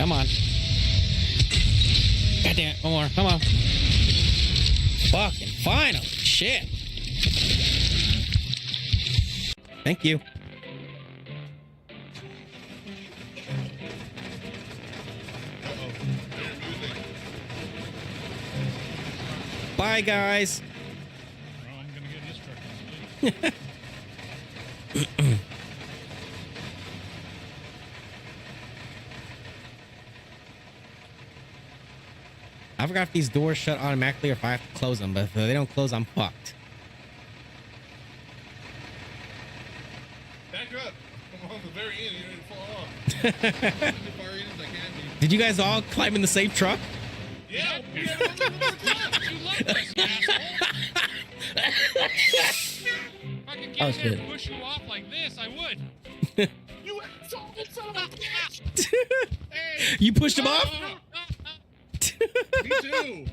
Come on. God damn it. One more. Come on. Fucking final. Shit. Thank you. Bye, guys. Well, I'm gonna get his truck. I forgot if these doors shut automatically or if I have to close them, but if they don't close, I'm fucked. Back up. I'm on the very end. You didn't fall off. As far in as I can be. Did you guys all climb in the same truck? Yeah. You love this, asshole. If I could get Oh, there shit. and push you off like this, I would. You asshole. Son of a bitch. Hey. You pushed him off? Me too.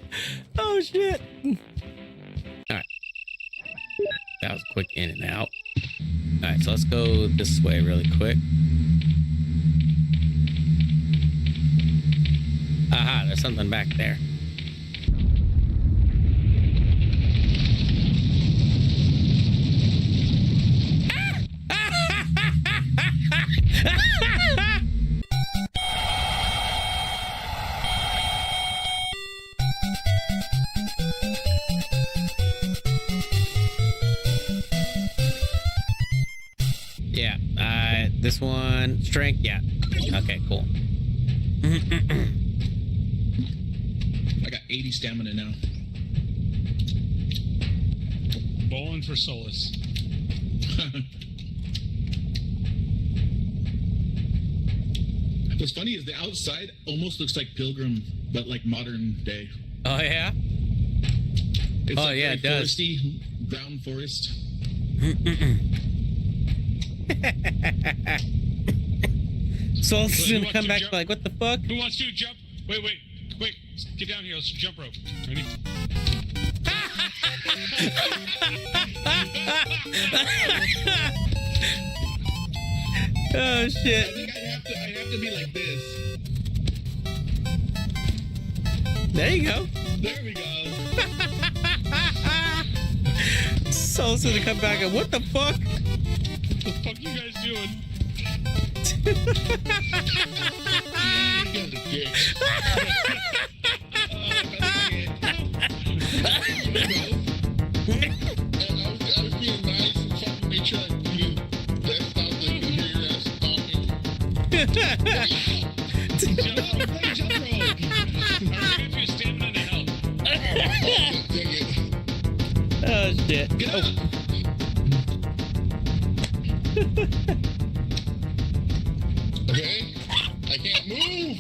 Oh, shit. All right. That was a quick in and out. All right, so let's go this way really quick. Aha, there's something back there. Yeah, this one, strength, yeah. Okay, cool. I got 80 stamina now. Bowling for solace. What's funny is the outside almost looks like Pilgrim, but like modern day. Oh, yeah? It's Oh, like yeah, very it does. foresty, brown forest. Soul's Who gonna wants come to back jump? like, what the fuck? Who wants to jump? Wait, quick, get down here. Let's jump rope. Ready? Oh, shit. I think I have to be like this. There you go. There we go. Soul's gonna come back and, what the fuck? What the fuck you guys doing? You guys are dicks. I was being nice and fucking made sure you left out so you can hear your ass talking. Jump rope. Alright, give you stamina and health. Dang it. Oh, shit. Get Oh. up. Okay. I can't move.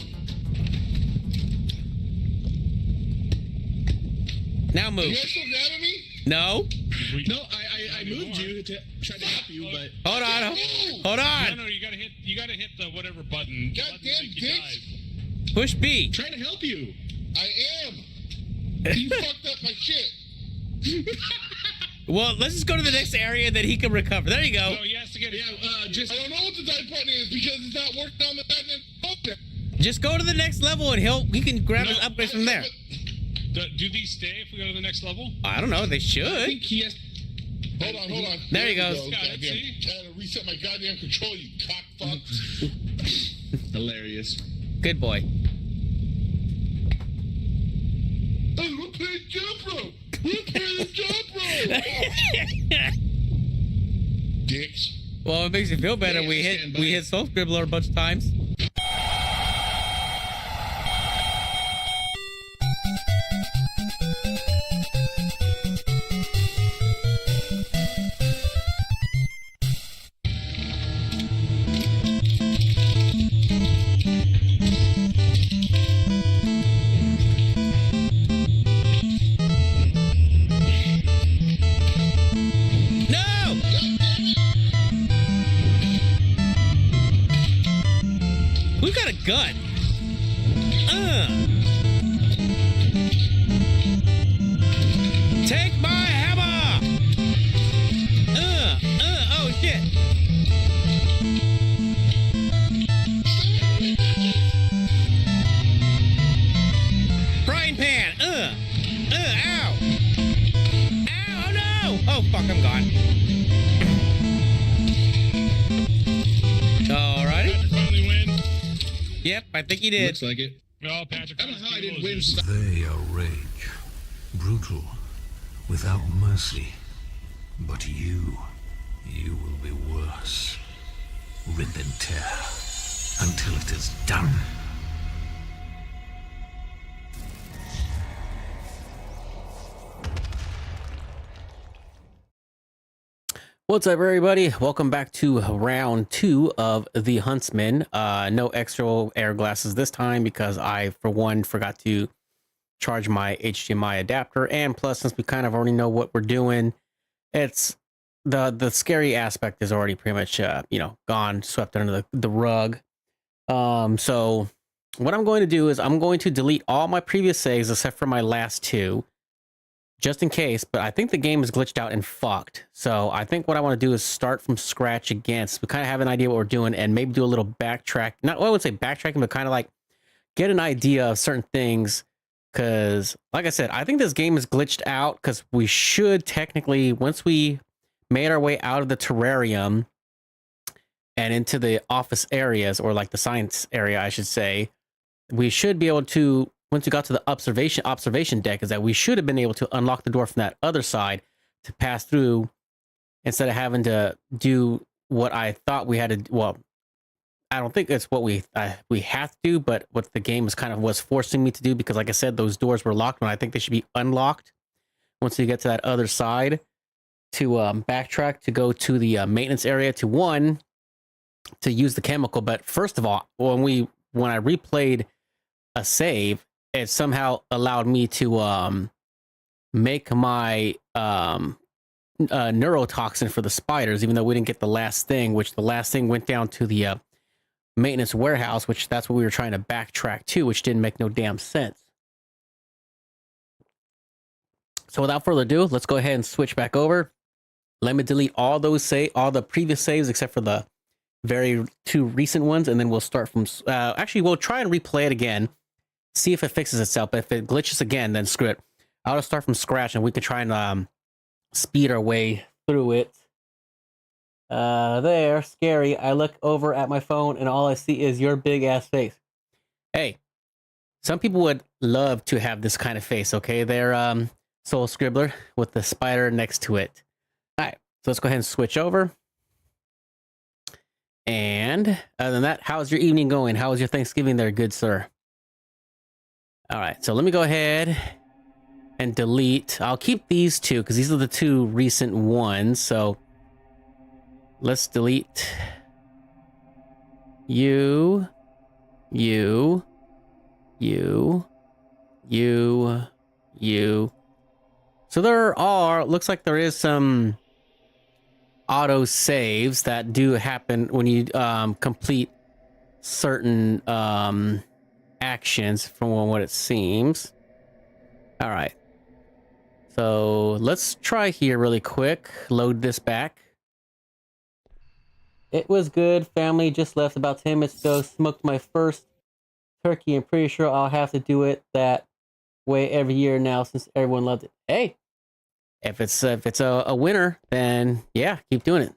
Now Are move. you guys still grabbing me? No. No, I moved you to try to help you, but Hold on. Move. Hold on. No, you gotta hit the whatever button. Goddamn Button to make you dicks. dive. Push B. Trying to help you. I am. You fucked up my shit. Well, let's just go to the next area that he can recover. There you go. No, he has to get it. Yeah, just I don't know what the dive button is because it's not working on the button. Just go to the next level and he can grab his upgrades from there. Do these stay if we go to the next level? I don't know. They I should. think he has. Hold on. There he goes. Go. Got it, Goddamn. see? I had to reset my goddamn control, you cockfuck. Hilarious. Good boy. Hey, we're playing jump rope. We're playing jump rope. Dicks. Well, it makes you feel better. Yeah, we stand by. hit Soul Scribbler a bunch of times. No! We've got a gun. Take my hammer. Oh shit. Yep, I think he did. Looks like it. Oh, Patrick. I don't know how I didn't win. Stop. They are rage, brutal, without mercy. But you will be worse. Rip and tear until it is done. What's up, everybody? Welcome back to round 2 of the Huntsman. No extra air glasses this time because I, for one, forgot to charge my HDMI adapter, and plus, since we kind of already know what we're doing, it's the scary aspect is already pretty much gone, swept under the rug. So what I'm going to do is I'm going to delete all my previous saves except for my last 2. Just in case, but I think the game is glitched out and fucked. So I think what I want to do is start from scratch again. So we kind of have an idea what we're doing and maybe do a little backtrack. Not, well, I would say backtracking, but kind of like get an idea of certain things. Because, like I said, I think this game is glitched out because we should technically, once we made our way out of the terrarium and into the office areas, or like the science area, I should say, we should be able to, once we got to the observation deck, is that we should have been able to unlock the door from that other side to pass through instead of having to do what I thought we had to. Well, I don't think it's what we have to do, but what the game was forcing me to do, because like I said, those doors were locked when I think they should be unlocked once you get to that other side to backtrack to go to the maintenance area to use the chemical. But first of all, when I replayed a save, it somehow allowed me to make my neurotoxin for the spiders, even though we didn't get the last thing, which the last thing went down to the maintenance warehouse, which that's what we were trying to backtrack to, which didn't make no damn sense. So without further ado, let's go ahead and switch back over. Let me delete all the previous saves except for the very 2 recent ones, and then we'll start from actually we'll try and replay it again, see if it fixes itself. But if it glitches again, then screw it. I'll just start from scratch and we can try and speed our way through it. There, scary. I look over at my phone and all I see is your big ass face. Hey, some people would love to have this kind of face, okay? They're Soul Scribbler with the spider next to it. All right, so let's go ahead and switch over. And other than that, how's your evening going? How was your Thanksgiving there, good sir? All right, so let me go ahead and delete. I'll keep these 2 because these are the 2 recent ones. So let's delete you. So looks like there is some auto saves that do happen when you complete certain actions, from what it seems. All right, so let's try here really quick. Load this back. It was good. Family just left about 10 minutes ago. Smoked my first turkey. I'm pretty sure I'll have to do it that way every year now since everyone loved it. Hey, if it's a winner, then yeah, keep doing it.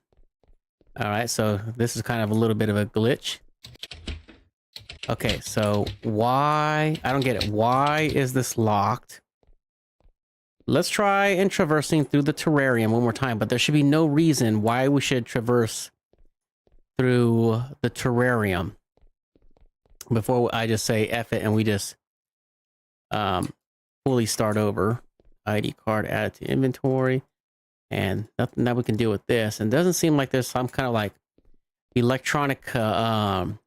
All right, so this is kind of a little bit of a glitch. Okay, so why? I don't get it. Why is this locked? Let's try and traversing through the terrarium one more time, but there should be no reason why we should traverse through the terrarium before I just say F it and we just fully start over. ID card added to inventory, and nothing that we can do with this. And it doesn't seem like there's some kind of like electronic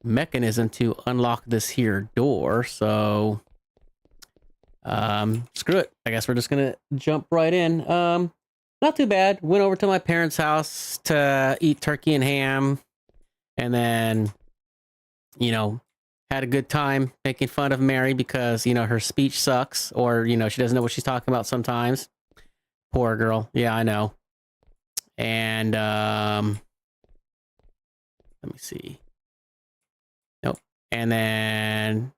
mechanism to unlock this here door. So screw it. I guess we're just gonna jump right in. Not too bad. Went over to my parents' house to eat turkey and ham, and then had a good time making fun of Mary because her speech sucks, or she doesn't know what she's talking about sometimes. Poor girl. Yeah, I know. And let me see. Nope. And then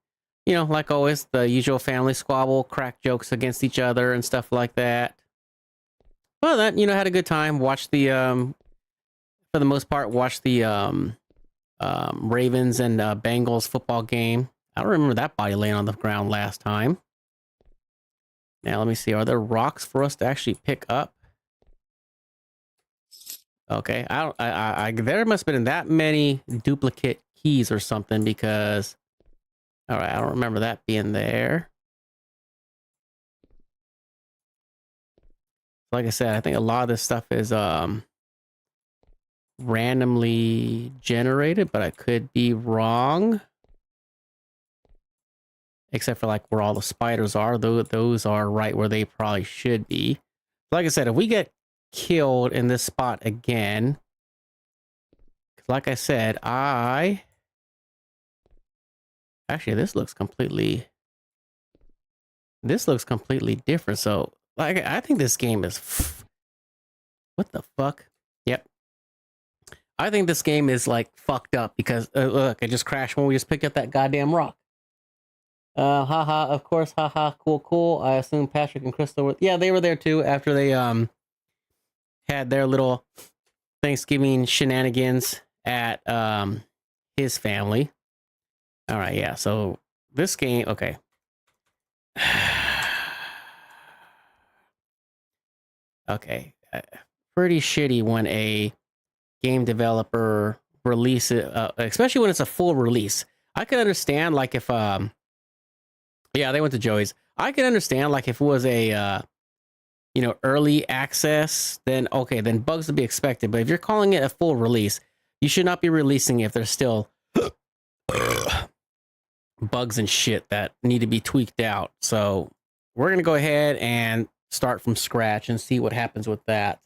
like always, the usual family squabble, crack jokes against each other and stuff like that. Well, that had a good time. Watched the for the most part, watched the Ravens and Bengals football game. I don't remember that body laying on the ground last time. Now let me see. Are there rocks for us to actually pick up? Okay, there must have been that many duplicate keys or something because, all right, I don't remember that being there. Like I said, I think a lot of this stuff is randomly generated, but I could be wrong. Except for like where all the spiders are, those are right where they probably should be. Like I said, if we get killed in this spot again, like I said, actually this looks completely different. So like I think this game is what the fuck? Yep. I think this game is like fucked up because look, I just crashed when we just picked up that goddamn rock. Haha, of course, haha, cool. I assume Patrick and Crystal were, yeah, they were there too after they had their little Thanksgiving shenanigans at his family. All right, yeah. So this game, okay. Okay, pretty shitty when a game developer releases, especially when it's a full release. I could understand like if yeah, they went to Joey's. I can understand like if it was a early access, then okay, then bugs would be expected. But if you're calling it a full release, you should not be releasing if there's still bugs and shit that need to be tweaked out. So we're gonna go ahead and start from scratch and see what happens with that.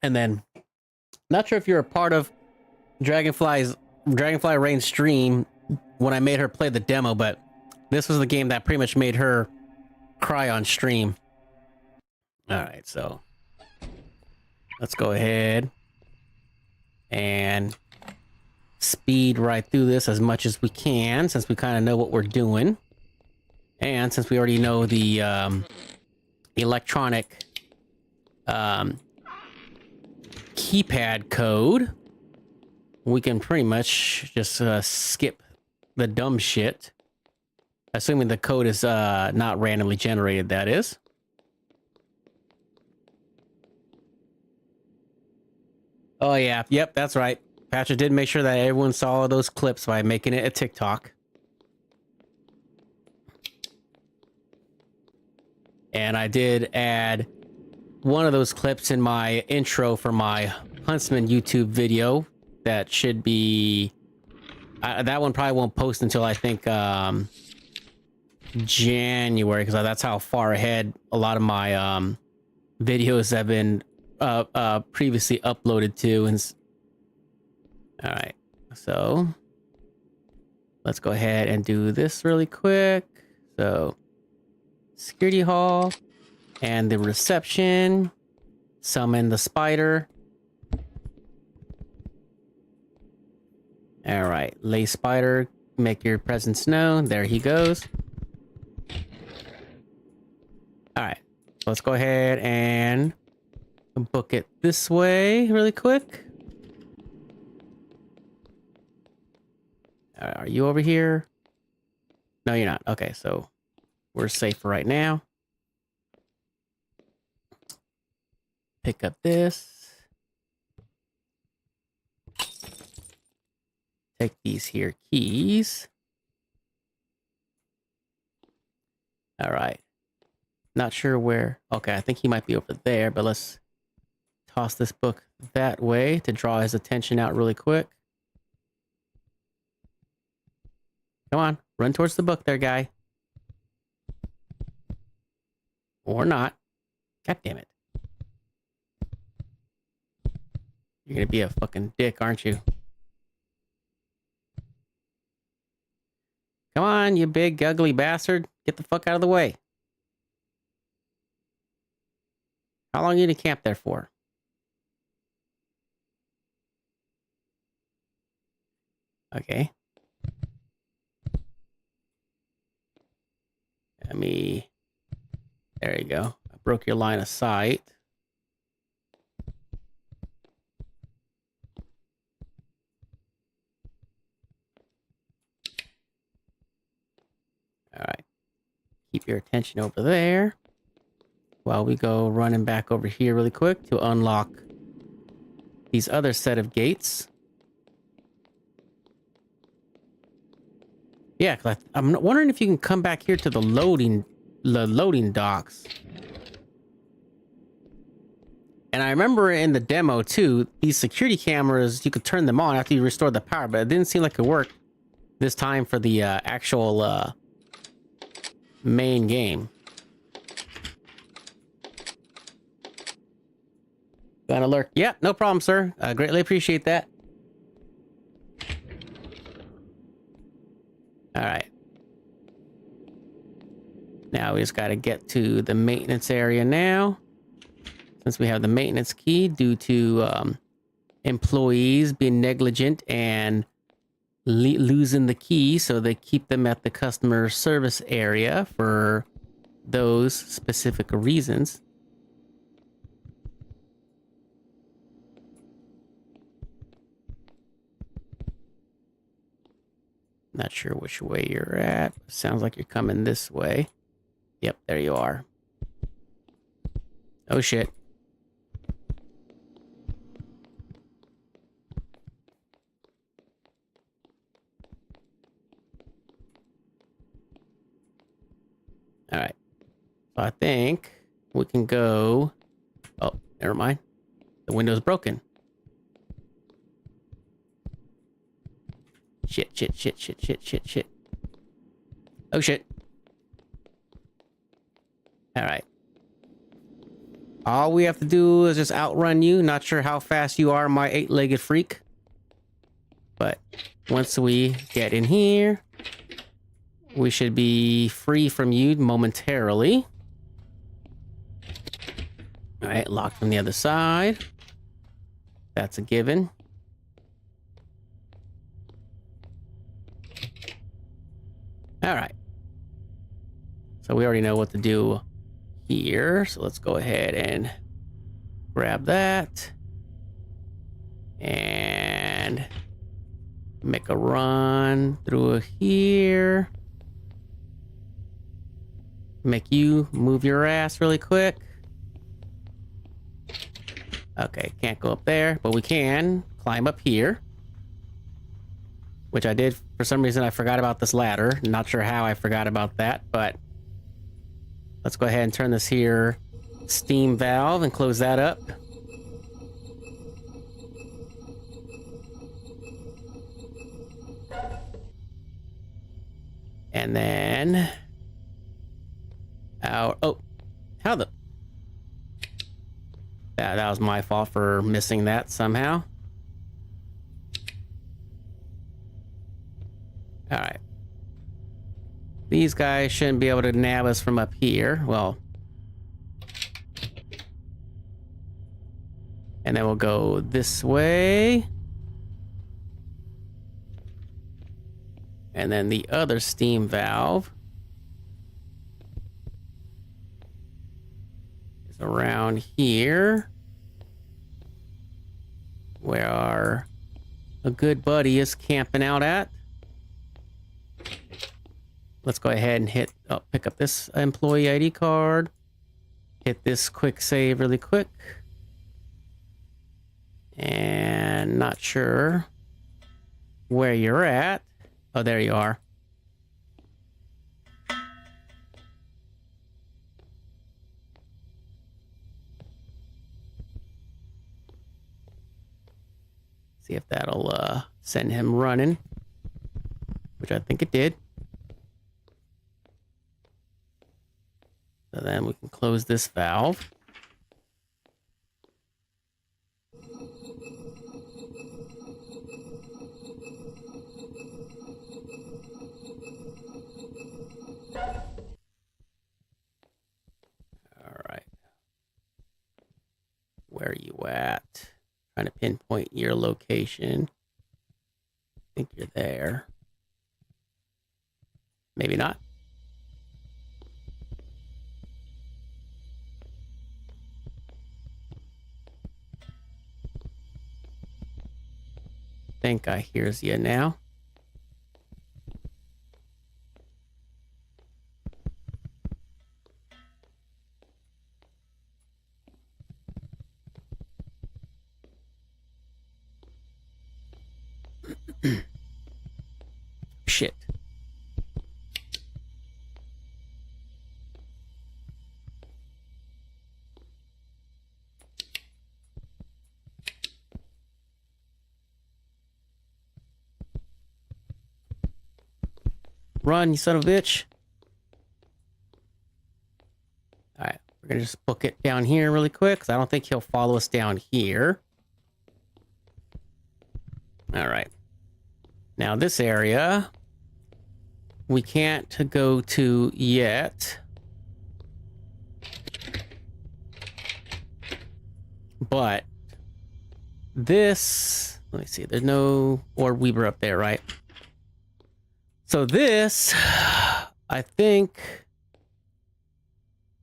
And then, not sure if you're a part of Dragonfly Rain stream when I made her play the demo, but this was the game that pretty much made her cry on stream. All right, so let's go ahead and speed right through this as much as we can, since we kind of know what we're doing, and since we already know the electronic keypad code, we can pretty much just skip the dumb shit, assuming the code is not randomly generated, that is. Oh yeah, yep, that's right. Patrick did make sure that everyone saw those clips by making it a TikTok. And I did add one of those clips in my intro for my Huntsman YouTube video. That should be... that one probably won't post until I think January, because that's how far ahead a lot of my videos have been previously uploaded to. And all right, so let's go ahead and do this really quick. So security hall and the reception, summon the spider. All right, lay spider, make your presence known. There he goes. All right, let's go ahead and book it this way really quick. Are you over here? No, you're not. Okay, so we're safe for right now. Pick up this. Take these here keys. All right. Not sure where. Okay, I think he might be over there, but let's toss this book that way to draw his attention out really quick. Come on, run towards the book there, guy. Or not. God damn it. You're gonna be a fucking dick, aren't you? Come on, you big ugly bastard. Get the fuck out of the way. How long are you gonna camp there for? Okay. Let me There you go. I broke your line of sight. All right. Keep your attention over there while we go running back over here really quick to unlock these other set of gates. Yeah, 'cause I'm wondering if you can come back here to the loading docks. And I remember in the demo too, these security cameras, you could turn them on after you restore the power, but it didn't seem like it worked this time for the actual main game. Got an alert. Yeah, no problem, sir. I greatly appreciate that. All right. Now we just got to get to the maintenance area now. Since we have the maintenance key due to employees being negligent and losing the key, so they keep them at the customer service area for those specific reasons. Not sure which way you're at. Sounds like you're coming this way. Yep, there you are. Oh shit. All right. So I think we can go... Oh, never mind. The window's broken. Shit. Oh shit. All right. All we have to do is just outrun you. Not sure how fast you are, my 8-legged freak. But once we get in here, we should be free from you momentarily. All right, locked from the other side. That's a given. All right. So we already know what to do here. So let's go ahead and grab that. And make a run through here. Make you move your ass really quick. Okay, can't go up there, but we can climb up here. Which I did, for some reason I forgot about this ladder. Not sure how I forgot about that, but let's go ahead and turn this here steam valve and close that up. And then how the... That was my fault for missing that somehow. All right. These guys shouldn't be able to nab us from up here. Well. And then we'll go this way. And then the other steam valve is around here, where a good buddy is camping out at. Let's go ahead and pick up this employee ID card. Hit this quick save really quick. And not sure where you're at. Oh, there you are. See if that'll send him running, which I think it did. So then we can close this valve. All right. Where are you at? Trying to pinpoint your location. I think you're there. Maybe not. think I hears you now. Shit. Run, you son of a bitch. Alright, we're gonna just book it down here really quick, because I don't think he'll follow us down here. Alright. Now this area, we can't go to yet. But this, let me see, there's no Orb Weaver up there, right? So this, I think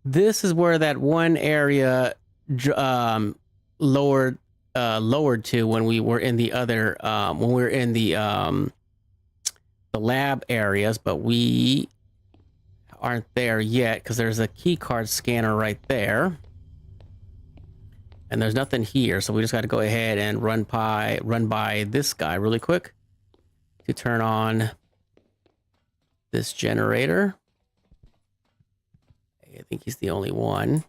this is where that one area lowered to when we were in the other when we were in the lab areas, but we aren't there yet because there's a key card scanner right there. And there's nothing here, so we just got to go ahead and run by this guy really quick to turn on this generator. I think he's the only one.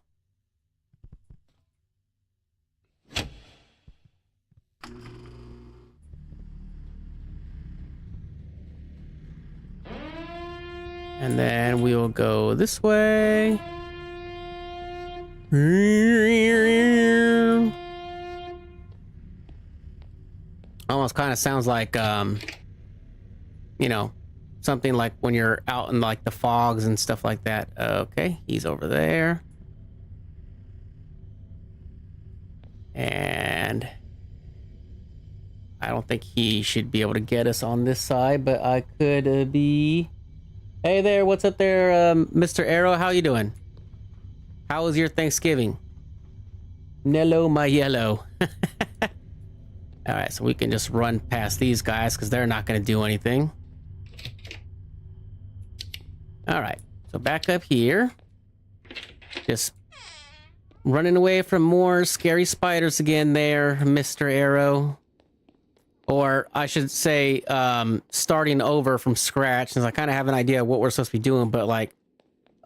And then we will go this way. Almost kind of sounds like, you know, something like when you're out in like the fogs and stuff like that. Okay, he's over there. And I don't think he should be able to get us on this side, but I could be... Hey there, what's up there, Mr. Arrow? How you doing? How was your Thanksgiving? Nello my yellow. All right, so we can just run past these guys because they're not going to do anything. All right, so back up here. Just running away from more scary spiders again there, Mr. Arrow. Or I should say, starting over from scratch, since I kind of have an idea of what we're supposed to be doing, but like,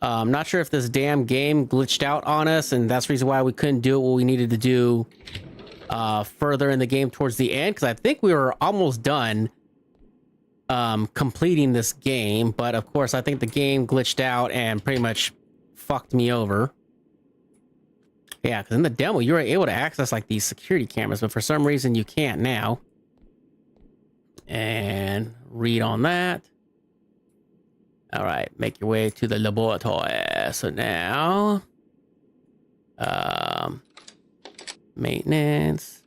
I'm not sure if this damn game glitched out on us, and that's the reason why we couldn't do what we needed to do further in the game towards the end, because I think we were almost done completing this game, but of course I think the game glitched out and pretty much fucked me over. Yeah, because in the demo you were able to access like these security cameras, but for some reason you can't now. And read on that. All right, make your way to the laboratory. So now, maintenance,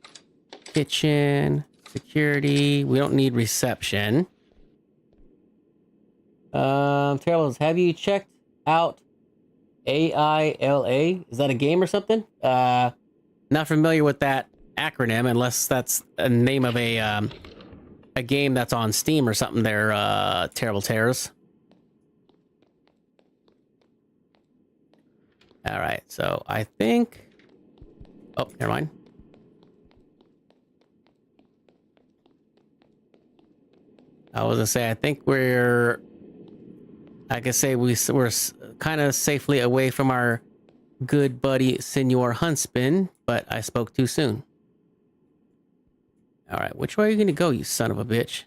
kitchen, security. We don't need reception. Terribles, have you checked out AILA? Is that a game or something? Not familiar with that acronym, unless that's a name of a game that's on Steam or something there, Terrible Terrors. All right, so I think... Oh, never mind. I was gonna say, I think we're... I could say we're kind of safely away from our good buddy, Senor Huntsman, but I spoke too soon. All right, which way are you gonna go, you son of a bitch?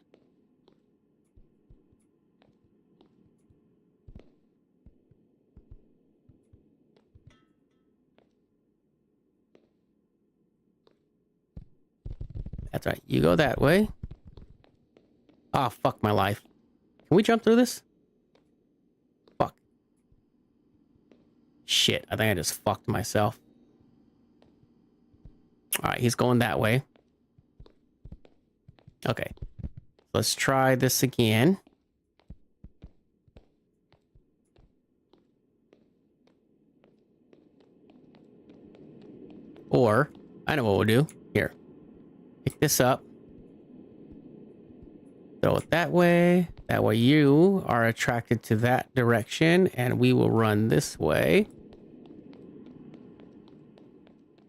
That's right, you go that way. Oh, fuck my life. Can we jump through this? Fuck. Shit, I think I just fucked myself. All right, he's going that way. Okay, let's try this again. Or, I know what we'll do. Here, pick this up. Throw it that way. That way you are attracted to that direction, and we will run this way.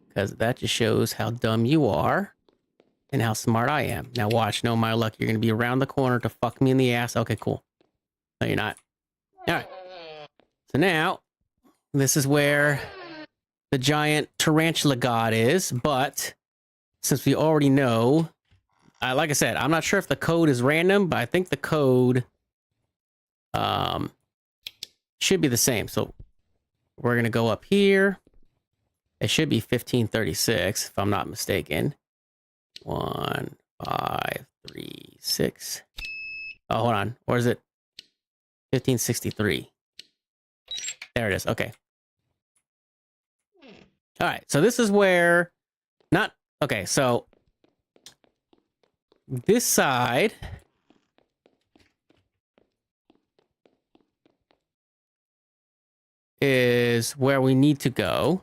Because that just shows how dumb you are and how smart I am. Now watch, no my luck, you're going to be around the corner to fuck me in the ass. Okay, cool. No, you're not. All right. So now, this is where the giant tarantula god is, but since we already know, like I said, I'm not sure if the code is random, but I think the code should be the same. So we're going to go up here. It should be 1536, if I'm not mistaken. 1, 5, 3, 6. Oh, hold on. Or is it 1563? There it is. Okay. All right. So this is where okay. So this side is where we need to go.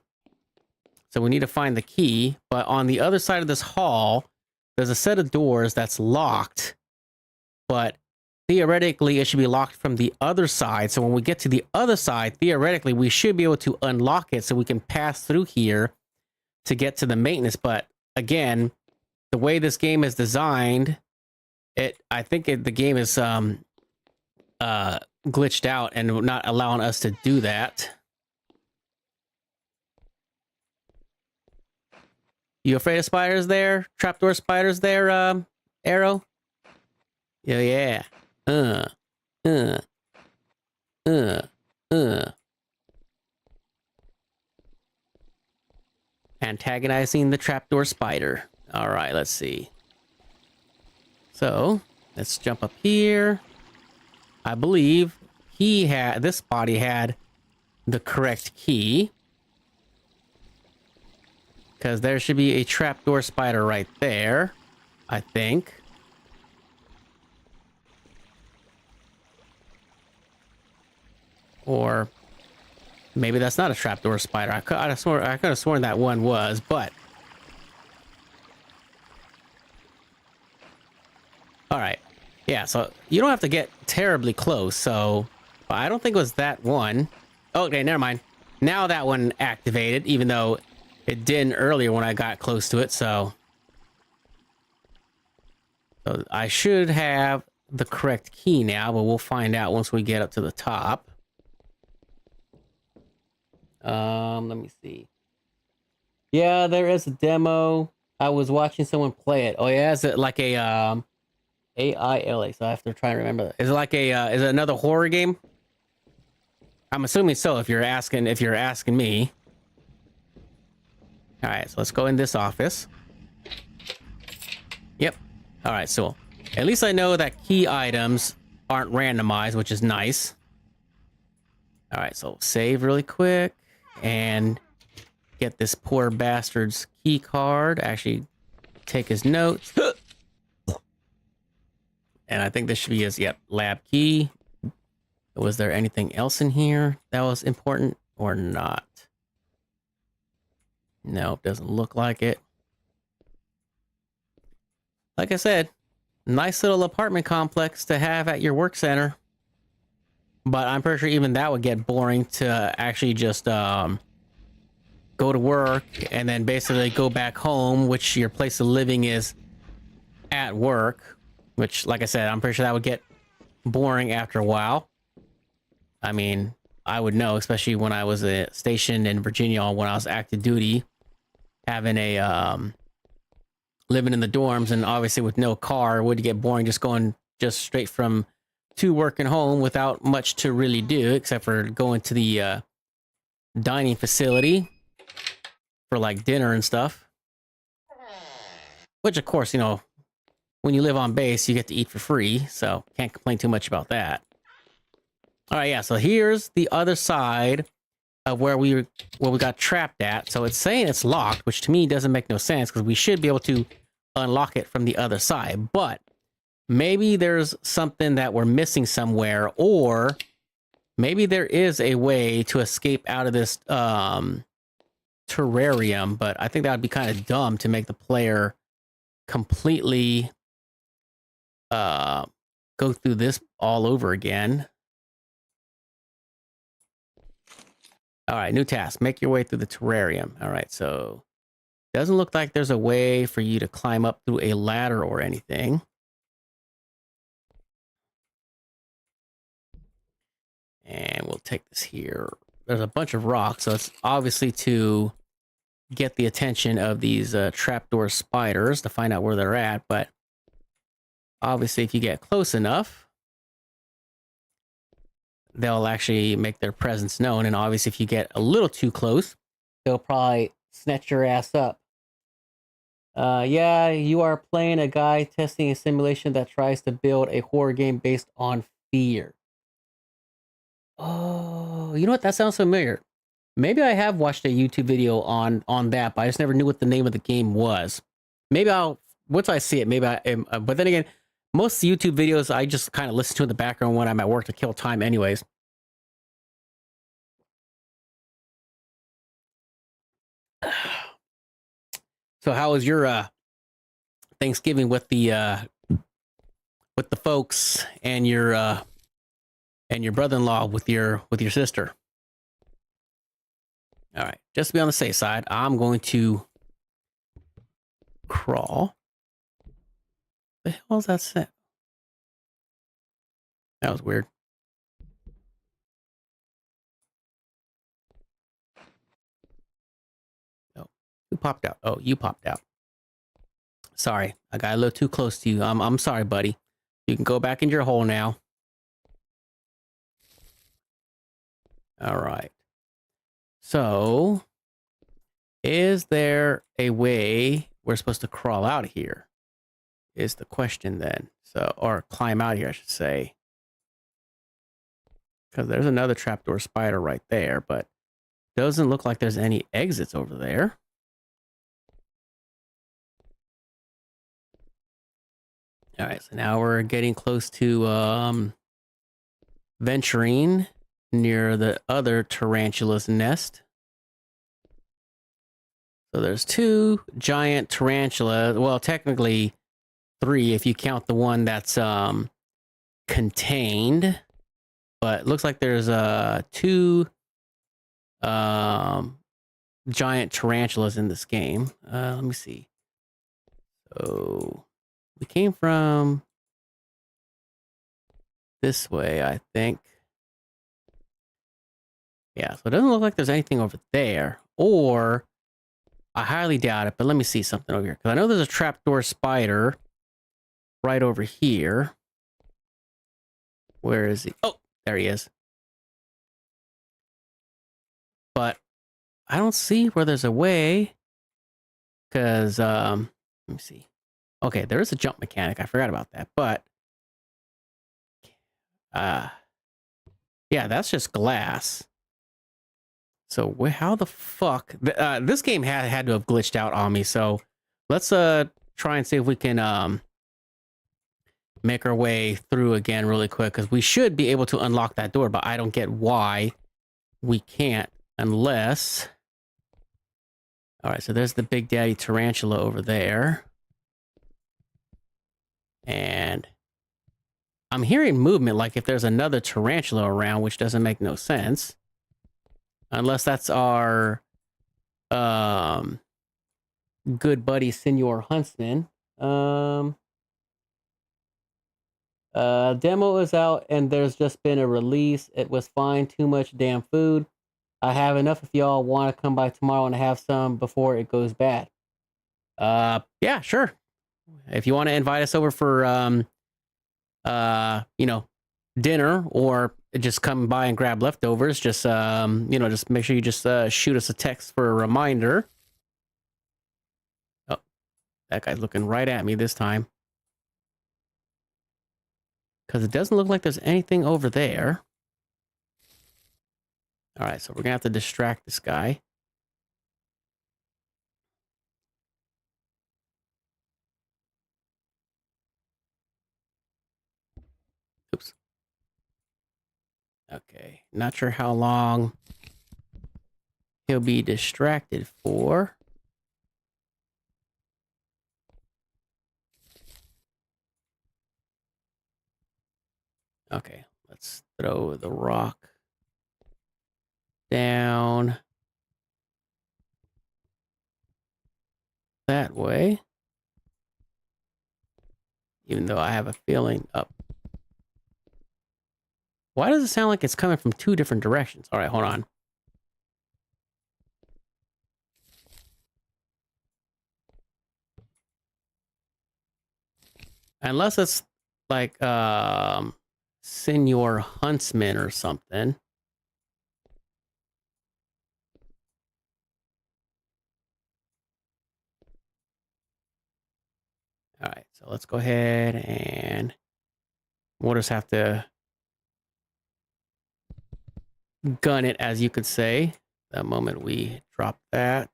So we need to find the key, but on the other side of this hall, there's a set of doors that's locked, but theoretically it should be locked from the other side. So when we get to the other side, theoretically, we should be able to unlock it so we can pass through here to get to the maintenance. But again, the way this game is designed, I think the game is glitched out and not allowing us to do that. You afraid of spiders there? Trapdoor spiders there, Arrow? Yeah. Antagonizing the trapdoor spider. All right, let's see. So, let's jump up here. I believe this body had the correct key. Because there should be a trapdoor spider right there, I think. Or maybe that's not a trapdoor spider. I could have sworn that one was, but all right. Yeah, so you don't have to get terribly close. So I don't think it was that one. Okay, never mind. Now that one activated, even though it didn't earlier when I got close to it, so I should have the correct key now, but we'll find out once we get up to the top. Let me see. Yeah, there is a demo. I was watching someone play it. Oh yeah, is it like a AILA? So I have to try and remember. Is it like is it another horror game? I'm assuming so. If you're asking me. All right, so let's go in this office. Yep. All right, so at least I know that key items aren't randomized, which is nice. All right, so save really quick and get this poor bastard's key card. Actually, take his notes. And I think this should be his, lab key. Was there anything else in here that was important or not? Nope, doesn't look like it. Like I said, nice little apartment complex to have at your work center. But I'm pretty sure even that would get boring to actually just go to work and then basically go back home, which your place of living is at work. Which, like I said, I'm pretty sure that would get boring after a while. I mean, I would know, especially when I was stationed in Virginia when I was active duty, having living in the dorms, and obviously with no car, it would get boring just going straight from to work and home without much to really do except for going to the dining facility for like dinner and stuff. Which, of course, you know, when you live on base, you get to eat for free, so can't complain too much about that. All right, yeah, so here's the other side of where we got trapped at. So it's saying it's locked, which to me doesn't make no sense because we should be able to unlock it from the other side. But maybe there's something that we're missing somewhere, or maybe there is a way to escape out of this terrarium, but I think that would be kind of dumb to make the player completely go through this all over again. All right, new task. Make your way through the terrarium. All right, so doesn't look like there's a way for you to climb up through a ladder or anything. And we'll take this here. There's a bunch of rocks, so it's obviously to get the attention of these trapdoor spiders to find out where they're at, but obviously if you get close enough, they'll actually make their presence known, and obviously if you get a little too close, they'll probably snatch your ass up. Yeah, you are playing a guy testing a simulation that tries to build a horror game based on fear. Oh, you know what? That sounds familiar. Maybe I have watched a YouTube video on that, but I just never knew what the name of the game was. Maybe once I see it, maybe I am. But then again, most YouTube videos I just kind of listen to in the background when I'm at work to kill time, anyways. So, how was your Thanksgiving with the folks and your brother-in-law with your sister? All right, just to be on the safe side, I'm going to crawl. The hell is that set? That was weird. Oh, who popped out? Oh, you popped out. Sorry, I got a little too close to you. I'm sorry, buddy. You can go back in your hole now. All right. So, is there a way we're supposed to crawl out of here? Is the question then. So, or climb out here, I should say. Because there's another trapdoor spider right there, but doesn't look like there's any exits over there. All right, so now we're getting close to venturing near the other tarantula's nest. So there's 2 giant tarantulas. Well, technically 3 if you count the one that's contained. But it looks like there's 2 giant tarantulas in this game. Let me see. So we came from this way, I think. Yeah, so it doesn't look like there's anything over there. Or I highly doubt it, but let me see something over here. Because I know there's a trapdoor spider right over here. Where is he? Oh, there he is. But I don't see where there's a way. Because, let me see. Okay, there is a jump mechanic. I forgot about that. But, yeah, that's just glass. So how the fuck? This game had to have glitched out on me. So let's try and see if we can make our way through again really quick, because we should be able to unlock that door, but I don't get why we can't unless. All right, so there's the big daddy tarantula over there, and I'm hearing movement like if there's another tarantula around, which doesn't make no sense. Unless that's our good buddy, Senor Huntsman. Demo is out and there's just been a release. It was fine. Too much damn food. I have enough if y'all want to come by tomorrow and have some before it goes bad. Yeah, sure. If you want to invite us over for, dinner, or just come by and grab leftovers, just just make sure you just shoot us a text for a reminder. Oh, that guy's looking right at me this time, because it doesn't look like there's anything over there. All right, so we're gonna have to distract this guy. Oops. Okay, not sure how long he'll be distracted for. Okay, let's throw the rock down that way. Even though I have a feeling up. Why does it sound like it's coming from two different directions? All right, hold on. Unless it's like Senor Huntsman or something. All right, so let's go ahead and we'll just have to gun it, as you could say, the moment we drop that.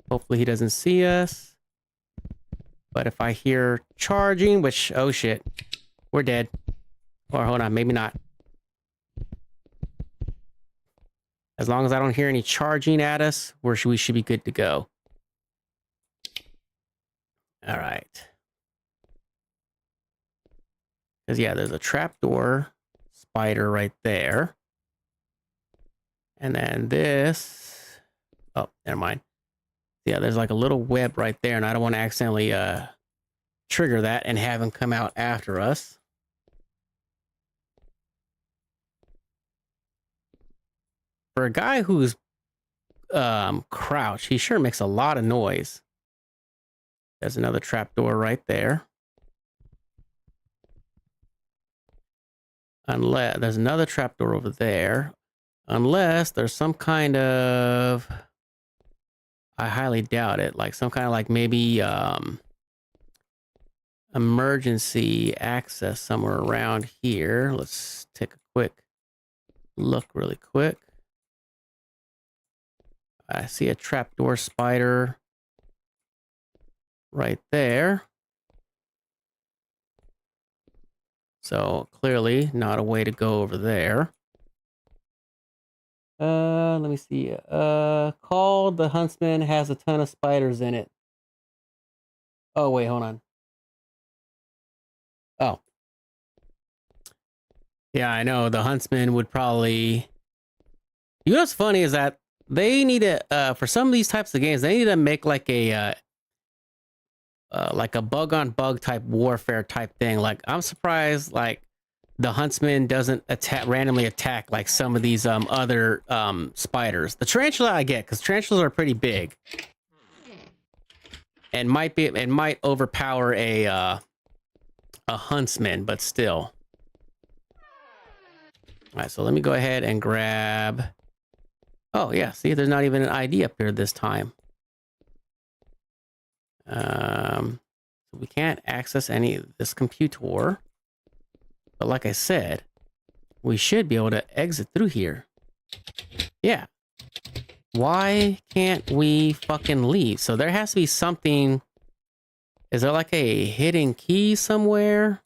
Hopefully he doesn't see us. But if I hear charging, which, oh shit, we're dead. Or hold on, maybe not. As long as I don't hear any charging at us, we should be good to go. All right. Because, yeah, there's a trapdoor spider right there. And then this... Oh, never mind. Yeah, there's like a little web right there, and I don't want to accidentally trigger that and have him come out after us. For a guy who's crouched, he sure makes a lot of noise. There's another trapdoor right there. Unless there's another trapdoor over there. Unless there's some kind of... I highly doubt it. Like some kind of like maybe emergency access somewhere around here. Let's take a quick look really quick. I see a trapdoor spider right there. So clearly not a way to go over there. Let me see. Called the Huntsman has a ton of spiders in it. Oh, wait, hold on. Oh. Yeah, I know. The Huntsman would probably... You know what's funny is that they need to, for some of these types of games, they need to make like a bug on bug type warfare type thing. Like, I'm surprised, like, the Huntsman doesn't randomly attack like some of these other spiders. The tarantula I get, because tarantulas are pretty big. And might overpower a Huntsman, but still. All right, so let me go ahead and grab... Oh, yeah, see, there's not even an ID up here this time. We can't access any of this computer. But like I said, we should be able to exit through here. Yeah. Why can't we fucking leave? So there has to be something... Is there like a hidden key somewhere?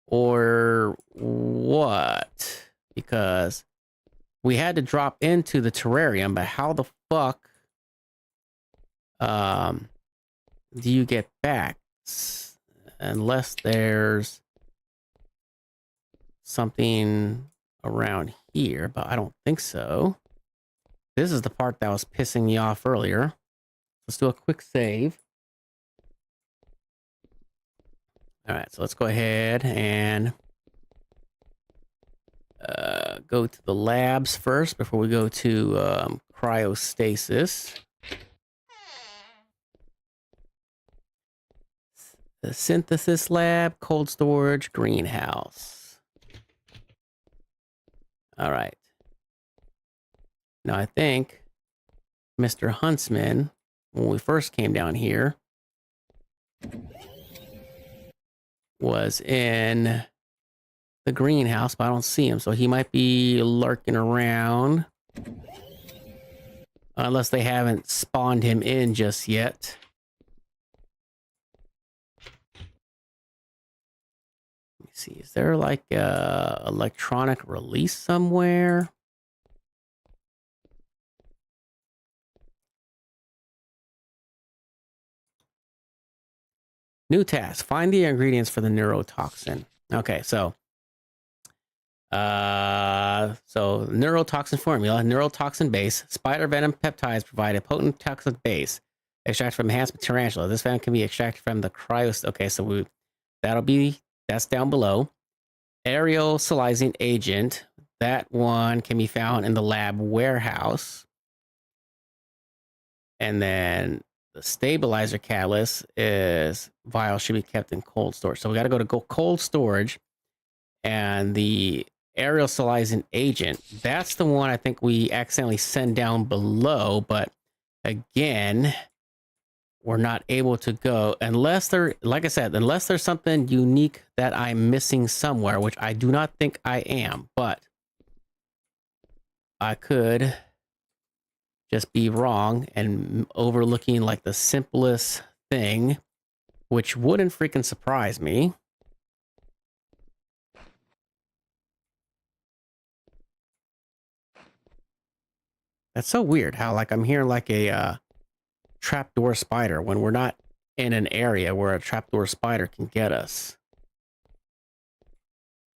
Or what? Because we had to drop into the terrarium, but how the fuck do you get back? Unless there's something around here, but I don't think so. This is the part that was pissing me off earlier. Let's do a quick save. All right, so let's go ahead and go to the labs first before we go to cryostasis. The synthesis lab, cold storage, greenhouse. All right. Now I think Mr. Huntsman, when we first came down here, was in the greenhouse, but I don't see him, so he might be lurking around. Unless they haven't spawned him in just yet. Let me see, is there like a electronic release somewhere? New task. Find the ingredients for the neurotoxin. Okay, so neurotoxin formula, neurotoxin base, spider venom peptides provide a potent toxic base. Extract from Huntsman tarantula. This venom can be extracted from the cryos. Okay, so that's down below. Aerosolizing agent. That one can be found in the lab warehouse. And then the stabilizer catalyst is vial should be kept in cold storage. So we got to go cold storage. And the aerosolizing agent, that's the one I think we accidentally send down below. But again, we're not able to go unless like I said, unless there's something unique that I'm missing somewhere, which I do not think I am, but I could just be wrong and overlooking like the simplest thing, which wouldn't freaking surprise me. That's so weird how like I'm hearing like a trapdoor spider when we're not in an area where a trapdoor spider can get us.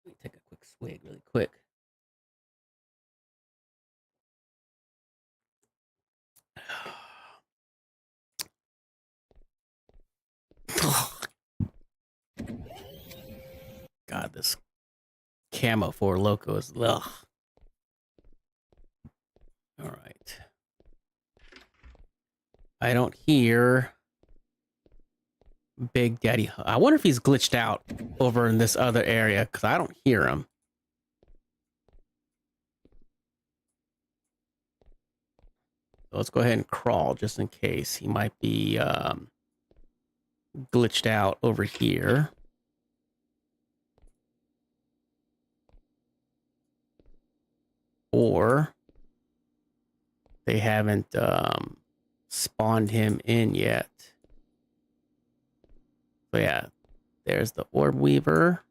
Let me take a quick swig really quick. God, this camo for Loco is ugh. All right. I don't hear Big Daddy. I wonder if he's glitched out over in this other area because I don't hear him. So let's go ahead and crawl just in case. He might be glitched out over here. Or they haven't spawned him in yet. So yeah, there's the orb weaver.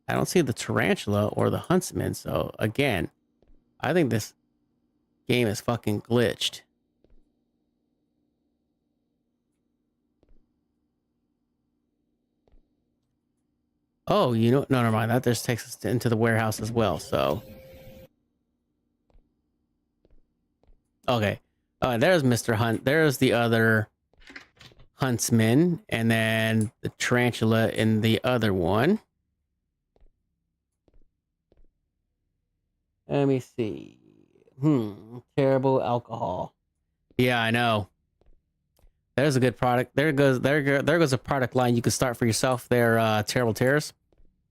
I don't see the tarantula or the huntsman. So again, I think this game is fucking glitched. Oh, you know, no, never mind. That just takes us into the warehouse as well. So, okay. There's Mr. Hunt. There's the other huntsman, and then the tarantula in the other one. Let me see. Terrible alcohol. Yeah, I know. There's a good product. There goes a product line you can start for yourself there, Terrible Tears.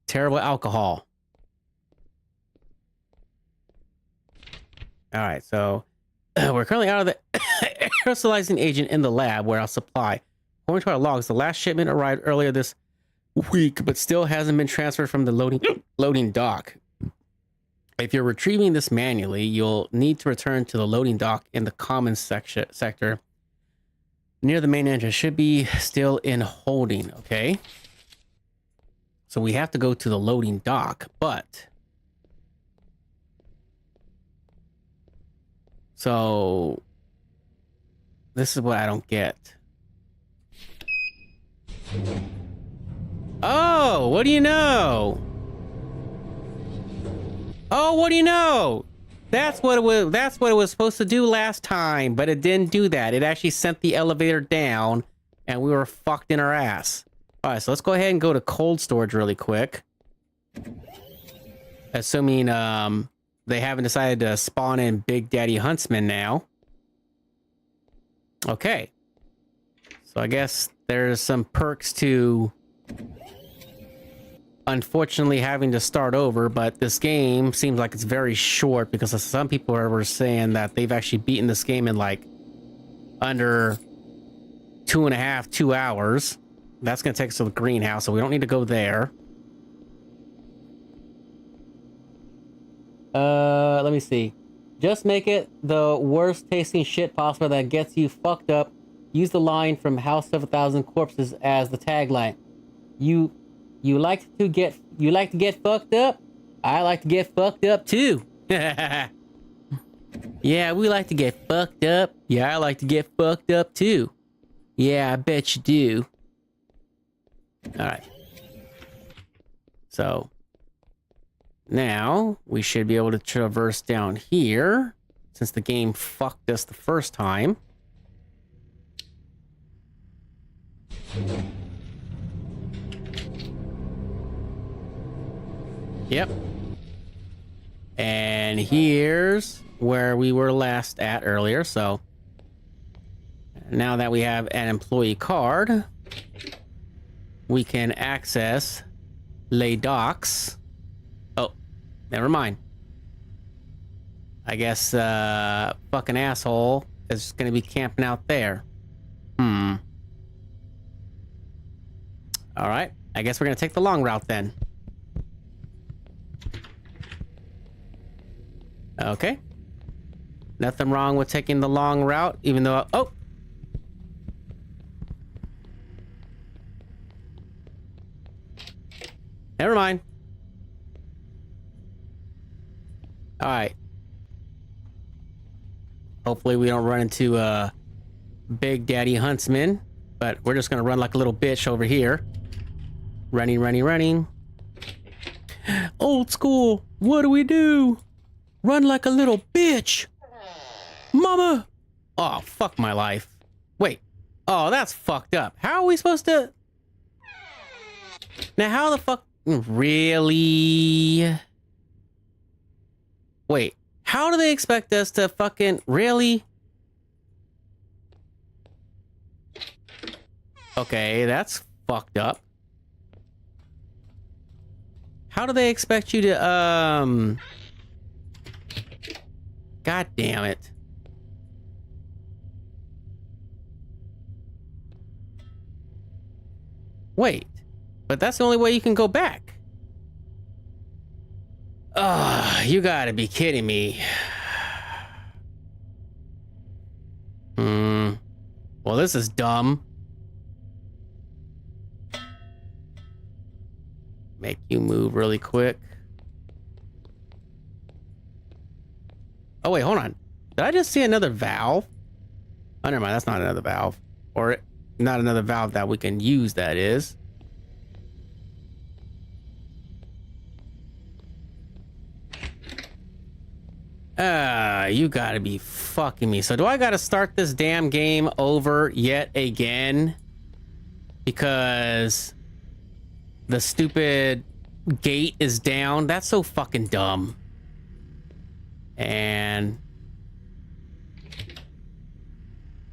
Terrible alcohol. All right, so we're currently out of the aerosolizing agent in the lab warehouse supply. According to our logs, the last shipment arrived earlier this week, but still hasn't been transferred from the loading dock. If you're retrieving this manually, you'll need to return to the loading dock in the commons sector near the main entrance. Should be still in holding, okay? So we have to go to the loading dock, but... So... This is what I don't get. Oh, what do you know? Oh, what do you know? That's what it was supposed to do last time, but it didn't do that. It actually sent the elevator down and we were fucked in our ass. All right, so let's go ahead and go to cold storage really quick. Assuming they haven't decided to spawn in Big Daddy Huntsman now. Okay. So I guess there's some perks to unfortunately having to start over, but this game seems like it's very short because some people were saying that they've actually beaten this game in like under 2 hours. That's going to take us to the greenhouse, so we don't need to go there. Let me see. Just make it the worst tasting shit possible that gets you fucked up. Use the line from House of a Thousand Corpses as the tagline. You like to get fucked up? I like to get fucked up too. Yeah, we like to get fucked up. Yeah, I like to get fucked up too. Yeah, I bet you do. All right. So now we should be able to traverse down here since the game fucked us the first time. Yep. And here's where we were last at earlier. So now that we have an employee card, we can access Les Docks. Oh, never mind. I guess fucking asshole is gonna be camping out there. All right. I guess we're gonna take the long route then. Okay. Nothing wrong with taking the long route, even though... Oh! Never mind. Alright. Hopefully we don't run into Big Daddy Huntsman, but we're just gonna run like a little bitch over here. Running, running, running. Old school! What do we do? Run like a little bitch! Mama! Oh, fuck my life. Wait. Oh, that's fucked up. How are we supposed to... Now, how the fuck... Really? Wait. How do they expect us to fucking... Really? Okay, that's fucked up. How do they expect you to, God damn it. Wait, but that's the only way you can go back. Ugh, you gotta be kidding me. Well, this is dumb. Make you move really quick. Oh, wait, hold on. Did I just see another valve? Oh, never mind. That's not another valve. Or not another valve that we can use, that is. You gotta be fucking me. So do I gotta start this damn game over yet again? Because the stupid gate is down? That's so fucking dumb. And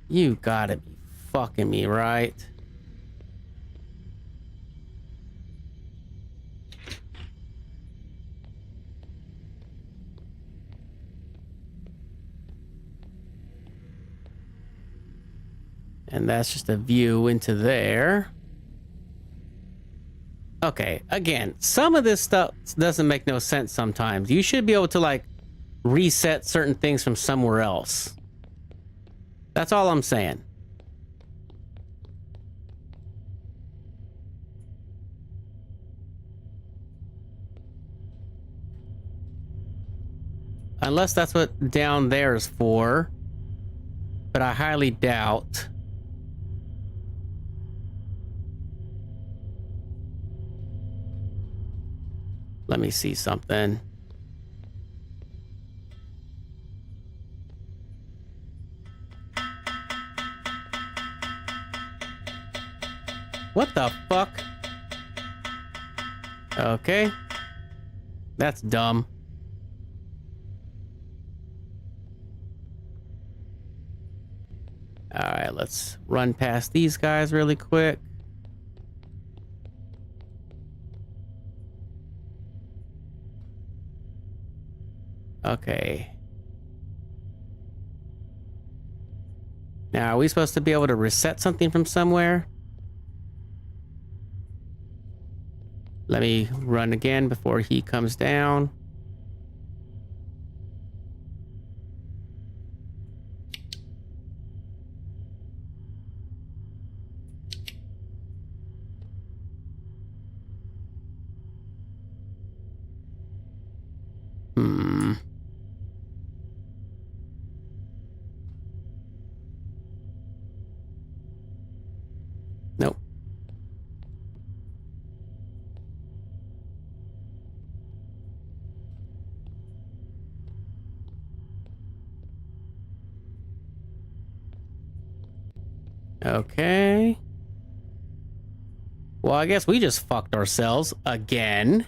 you gotta be fucking me, right? And that's just a view into there. Okay, again, some of this stuff doesn't make no sense sometimes. You should be able to, like, reset certain things from somewhere else. That's all I'm saying. Unless that's what down there is for. But I highly doubt. Let me see something. What the fuck? Okay. That's dumb. Alright, let's run past these guys really quick. Okay. Now, are we supposed to be able to reset something from somewhere? Let me run again before he comes down. Okay. Well, I guess we just fucked ourselves again.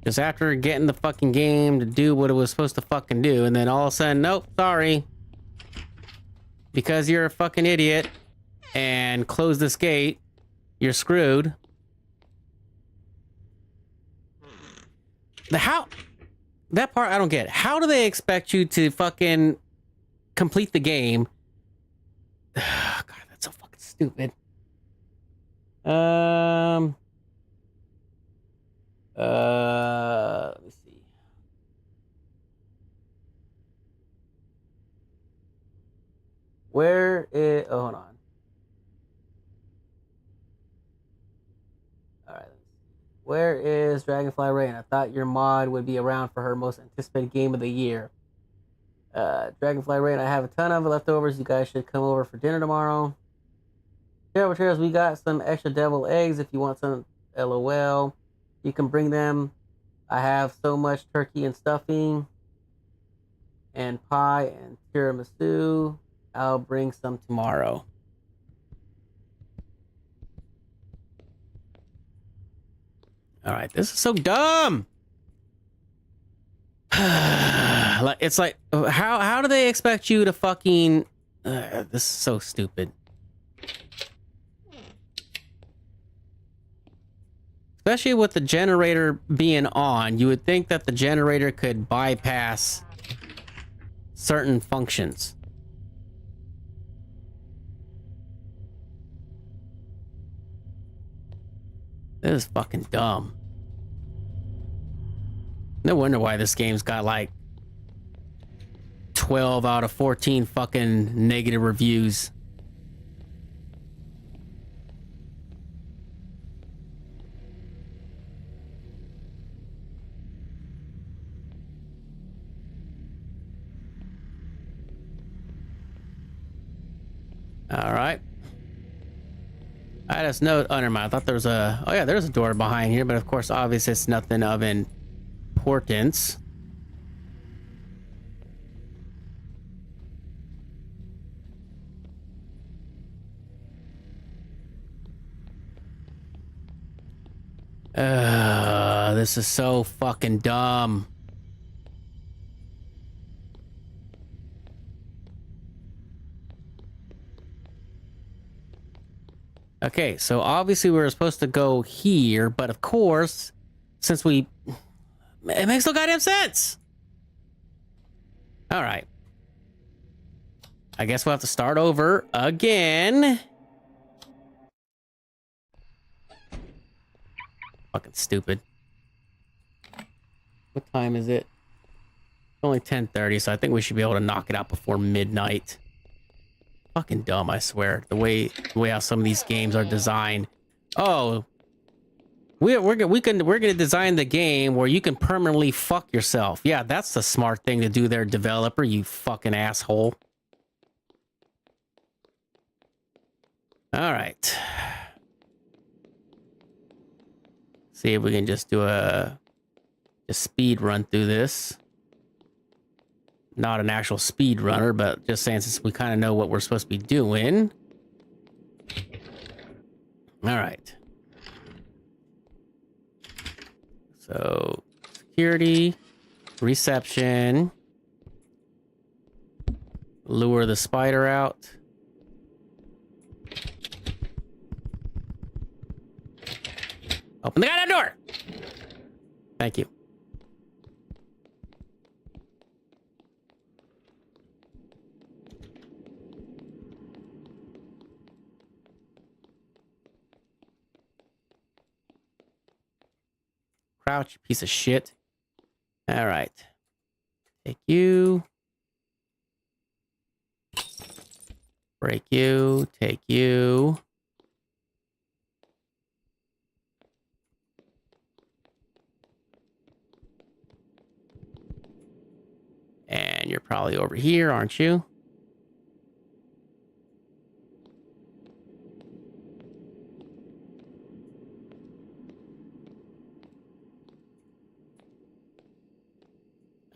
Just after getting the fucking game to do what it was supposed to fucking do, and then all of a sudden, nope, sorry. Because you're a fucking idiot and close this gate, you're screwed. That part I don't get. How do they expect you to fucking complete the game? God, that's so fucking stupid. Let me see. Where is... Oh, hold on. All right. Where is Dragonfly Rain? I thought your mod would be around for her most anticipated game of the year. Dragonfly Rain, I have a ton of leftovers. You guys should come over for dinner tomorrow. Terrible Trails, we got some extra devil eggs if you want some. LOL. You can bring them. I have so much turkey and stuffing and pie and tiramisu. I'll bring some tomorrow. All right, this is so dumb. It's like, how do they expect you to fucking... this is so stupid. Especially with the generator being on, you would think that the generator could bypass certain functions. This is fucking dumb. No wonder why this game's got like 12 out of 14 fucking negative reviews. All right. I just know. Oh, never mind. I thought there was a. Oh yeah, there's a door behind here, but of course, obviously, it's nothing of importance. This is so fucking dumb. Okay, so obviously we were supposed to go here, but of course, since we... It makes no goddamn sense! Alright. I guess we'll have to start over again. Fucking stupid. What time is it? It's only 10:30, so I think we should be able to knock it out before midnight. Fucking dumb, I swear. The way how some of these games are designed. Oh, we're gonna design the game where you can permanently fuck yourself. Yeah, that's the smart thing to do there, developer. You fucking asshole. All right. See if we can just do a speed run through this. Not an actual speed runner, but just saying since we kind of know what we're supposed to be doing. All right. So, security, reception, lure the spider out. Open the goddamn door! Thank you. Crouch, you piece of shit. All right. Take you. Break you. Take you. And you're probably over here, aren't you?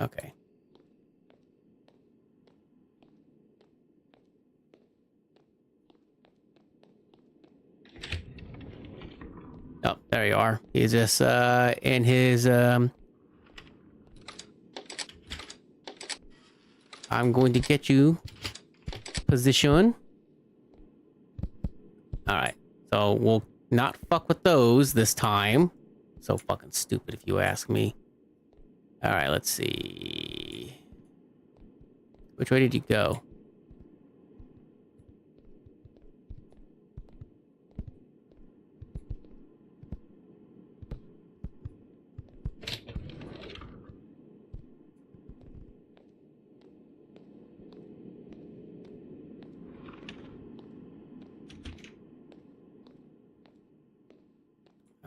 Okay. There you are. He's just in his I'm going to get you position. All right. So we'll not fuck with those this time. So fucking stupid if you ask me. All right, let's see. Which way did you go?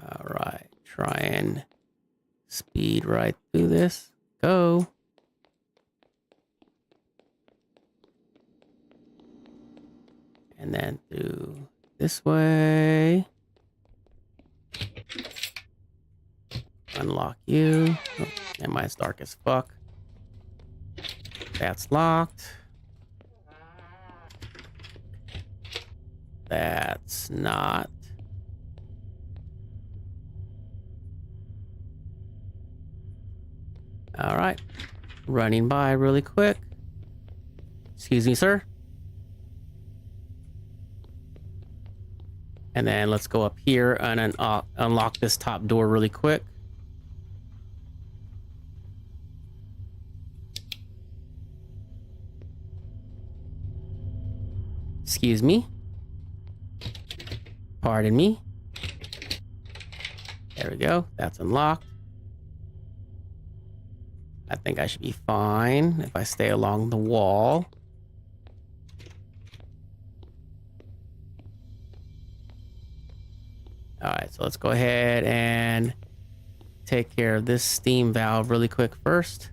All right, try and speed right through this. Go. And then through this way. Unlock you. Oh, and mine's dark as fuck. That's locked. That's not. All right. Running by really quick. Excuse me, sir. And then let's go up here and unlock this top door really quick. Excuse me. Pardon me. There we go. That's unlocked. I think I should be fine if I stay along the wall. All right, so let's go ahead and take care of this steam valve really quick first.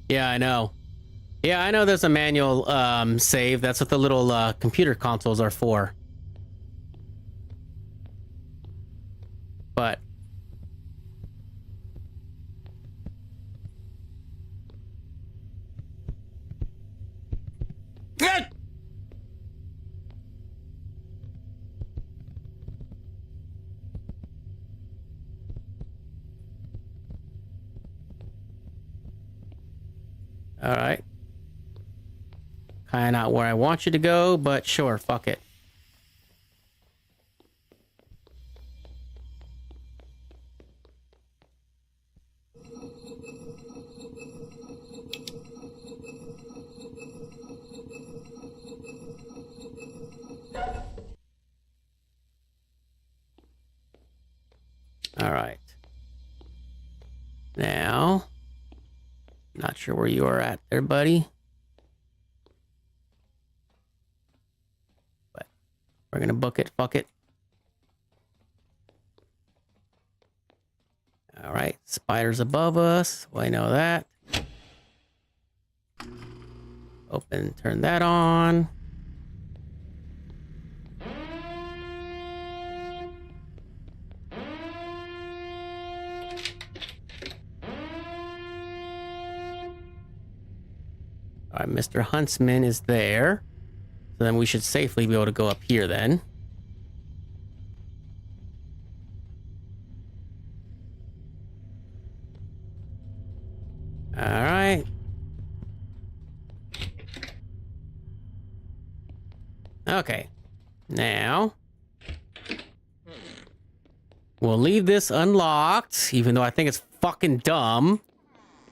Yeah, I know. Yeah, I know there's a manual save. That's what the little computer consoles are for. But all right. Kind of not where I want you to go, but sure, fuck it. All right. Now, not sure where you are at there, buddy. But we're gonna book it, fuck it. All right, spiders above us. Well, I know that. Open, turn that on. All right, Mr. Huntsman is there. So then we should safely be able to go up here then. All right. Okay. Now, we'll leave this unlocked, even though I think it's fucking dumb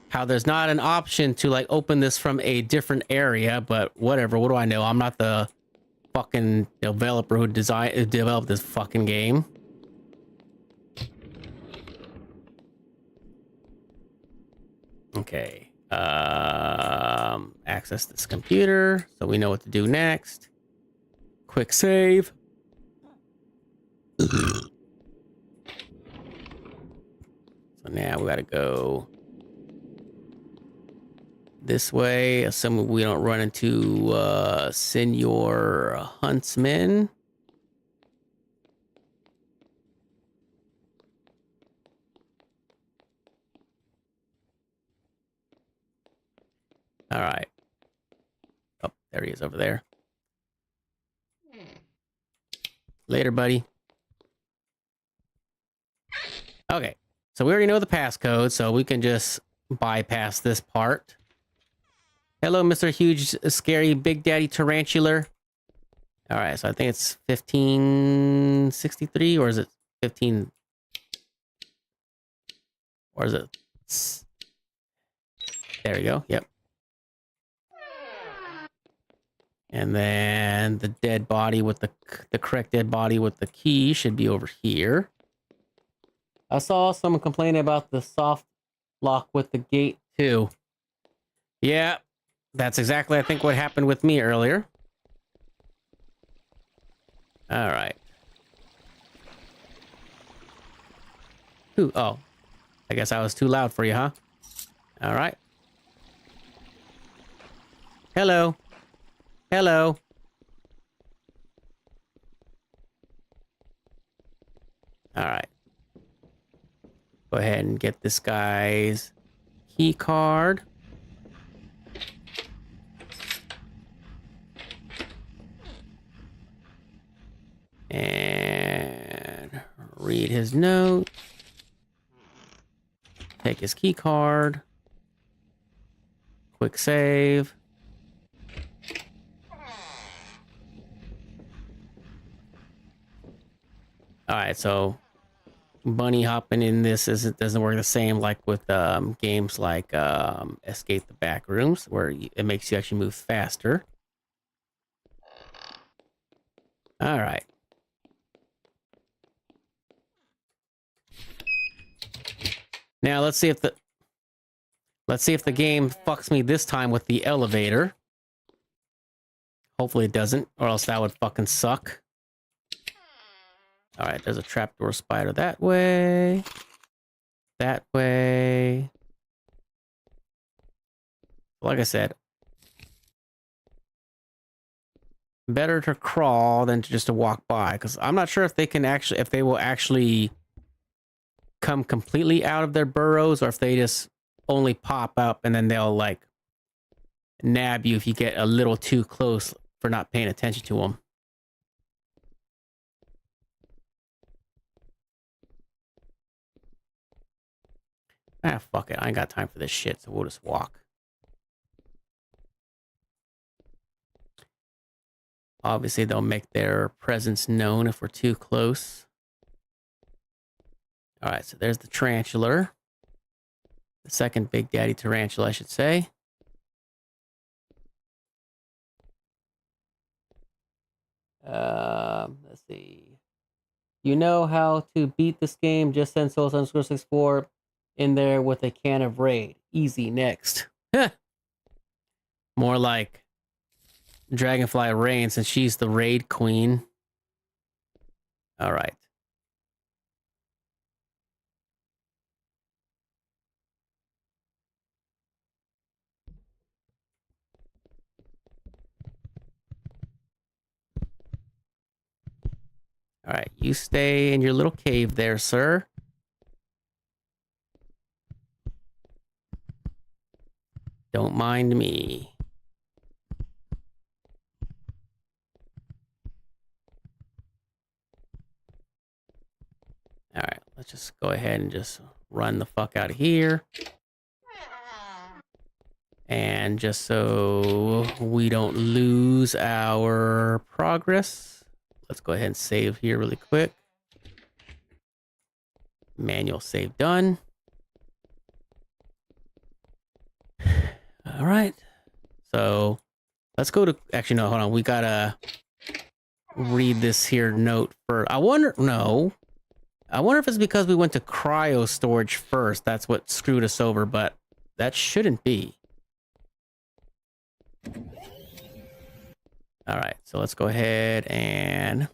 how there's not an option to like open this from a different area, but whatever. What do I know? I'm not the fucking developer who developed this fucking game. Okay. Access this computer so we know what to do next. Quick save. So now we gotta go this way, assuming we don't run into Senor Huntsman. All right. Oh, there he is over there. Later, buddy. Okay. So we already know the passcode, so we can just bypass this part. Hello, Mr. Huge, Scary, Big Daddy Tarantular. All right, so I think it's 1563, or is it 15? Or is it? There we go. Yep. And then the dead body with the correct dead body with the key should be over here. I saw someone complaining about the soft lock with the gate too. Yeah, that's exactly, I think, what happened with me earlier. All right. Ooh, oh, I guess I was too loud for you, huh? All right. Hello. Hello. All right. Go ahead and get this guy's key card. And read his note. Take his key card. Quick save. All right, so bunny hopping in this doesn't work the same like with games like Escape the Backrooms, where it makes you actually move faster. All right. Now let's see if the game fucks me this time with the elevator. Hopefully it doesn't, or else that would fucking suck. All right, there's a trapdoor spider that way. That way. Like I said, better to crawl than to just to walk by, because I'm not sure if they will actually come completely out of their burrows, or if they just only pop up and then they'll like nab you if you get a little too close for not paying attention to them. Ah, fuck it. I ain't got time for this shit, so we'll just walk. Obviously, they'll make their presence known if we're too close. All right, so there's the tarantula. The second Big Daddy tarantula, I should say. Let's see. You know how to beat this game? Just send Souls_64 in there with a can of Raid. Easy, next. More like Dragonfly Rain, since she's the Raid Queen. All right. All right, you stay in your little cave there, sir. Don't mind me. All right, let's just go ahead and just run the fuck out of here. And just so we don't lose our progress, let's go ahead and save here really quick. Manual save done. All right. So let's go to, actually, no, hold on. We gotta read this here note first. I wonder if it's because we went to cryo storage first. That's what screwed us over, but that shouldn't be. All right. So let's go ahead and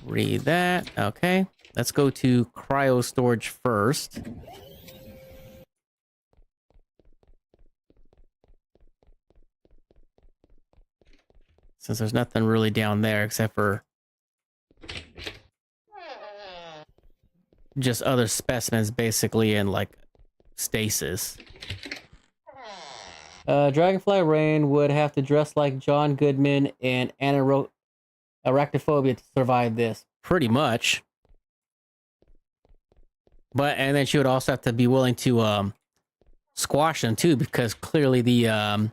read that. Okay. Let's go to cryo storage first. Since there's nothing really down there except for just other specimens basically in like stasis. Dragonfly Rain would have to dress like John Goodman and arachnophobia to survive this. Pretty much. And then she would also have to be willing to squash them too, because clearly the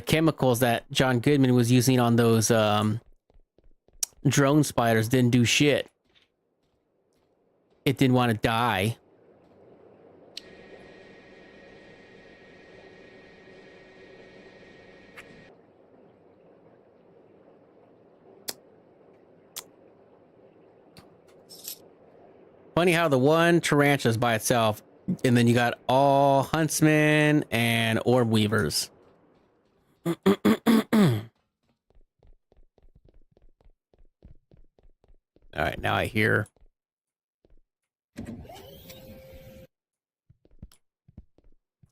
chemicals that John Goodman was using on those drone spiders didn't do shit. It didn't want to die. Funny how the one tarantula is by itself, and then you got all huntsmen and orb weavers. All right, now I hear.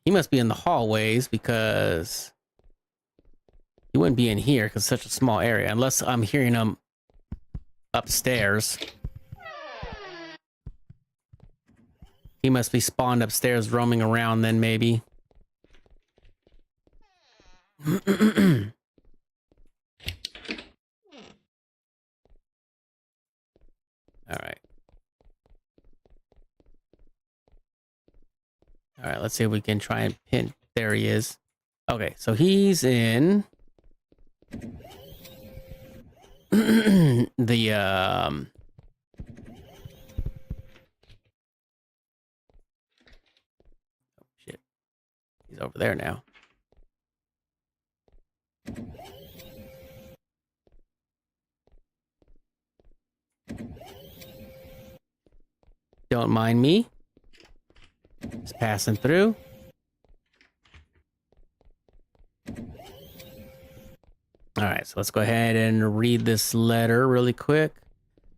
He must be in the hallways because he wouldn't be in here because it's such a small area, unless I'm hearing him upstairs. He must be spawned upstairs roaming around then, maybe. All right. All right, let's see if we can try and pin. There he is. Okay, so he's in the oh, shit. He's over there now. Don't mind me. Just passing through. All right, so let's go ahead and read this letter really quick.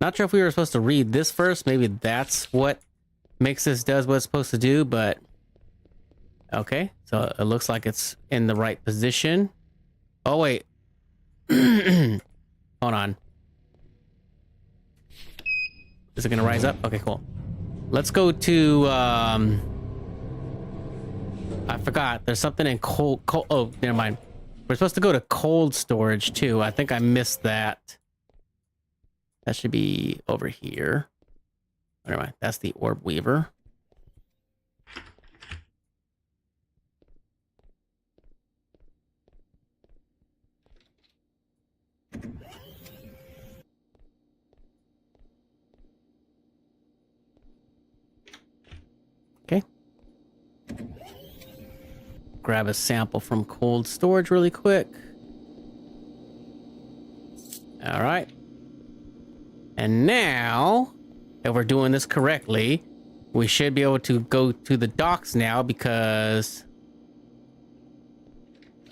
Not sure if we were supposed to read this first. Maybe that's what makes this does what it's supposed to do, but okay. So it looks like it's in the right position. Oh, wait. Hold on. Is it going to rise up? Okay, cool. Let's go to, I forgot. There's something in cold. Oh, never mind. We're supposed to go to cold storage, too. I think I missed that. That should be over here. Never mind. That's the orb weaver. Okay. Grab a sample from cold storage really quick. All right. And now, if we're doing this correctly, we should be able to go to the docks now because...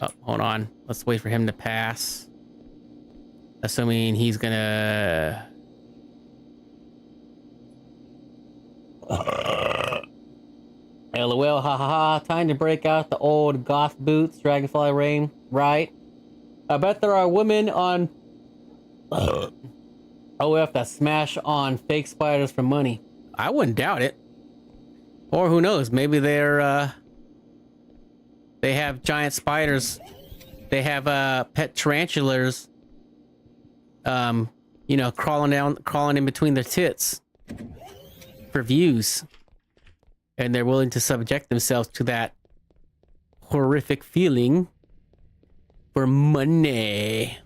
Oh, hold on. Let's wait for him to pass. Assuming he's gonna... LOL, hahaha, time to break out the old goth boots, Dragonfly Rain, right? I bet there are women on OF that smash on fake spiders for money. I wouldn't doubt it. Or who knows, maybe they're, they have giant spiders. They have, pet tarantulas, you know, crawling in between their tits for views. And they're willing to subject themselves to that horrific feeling for money.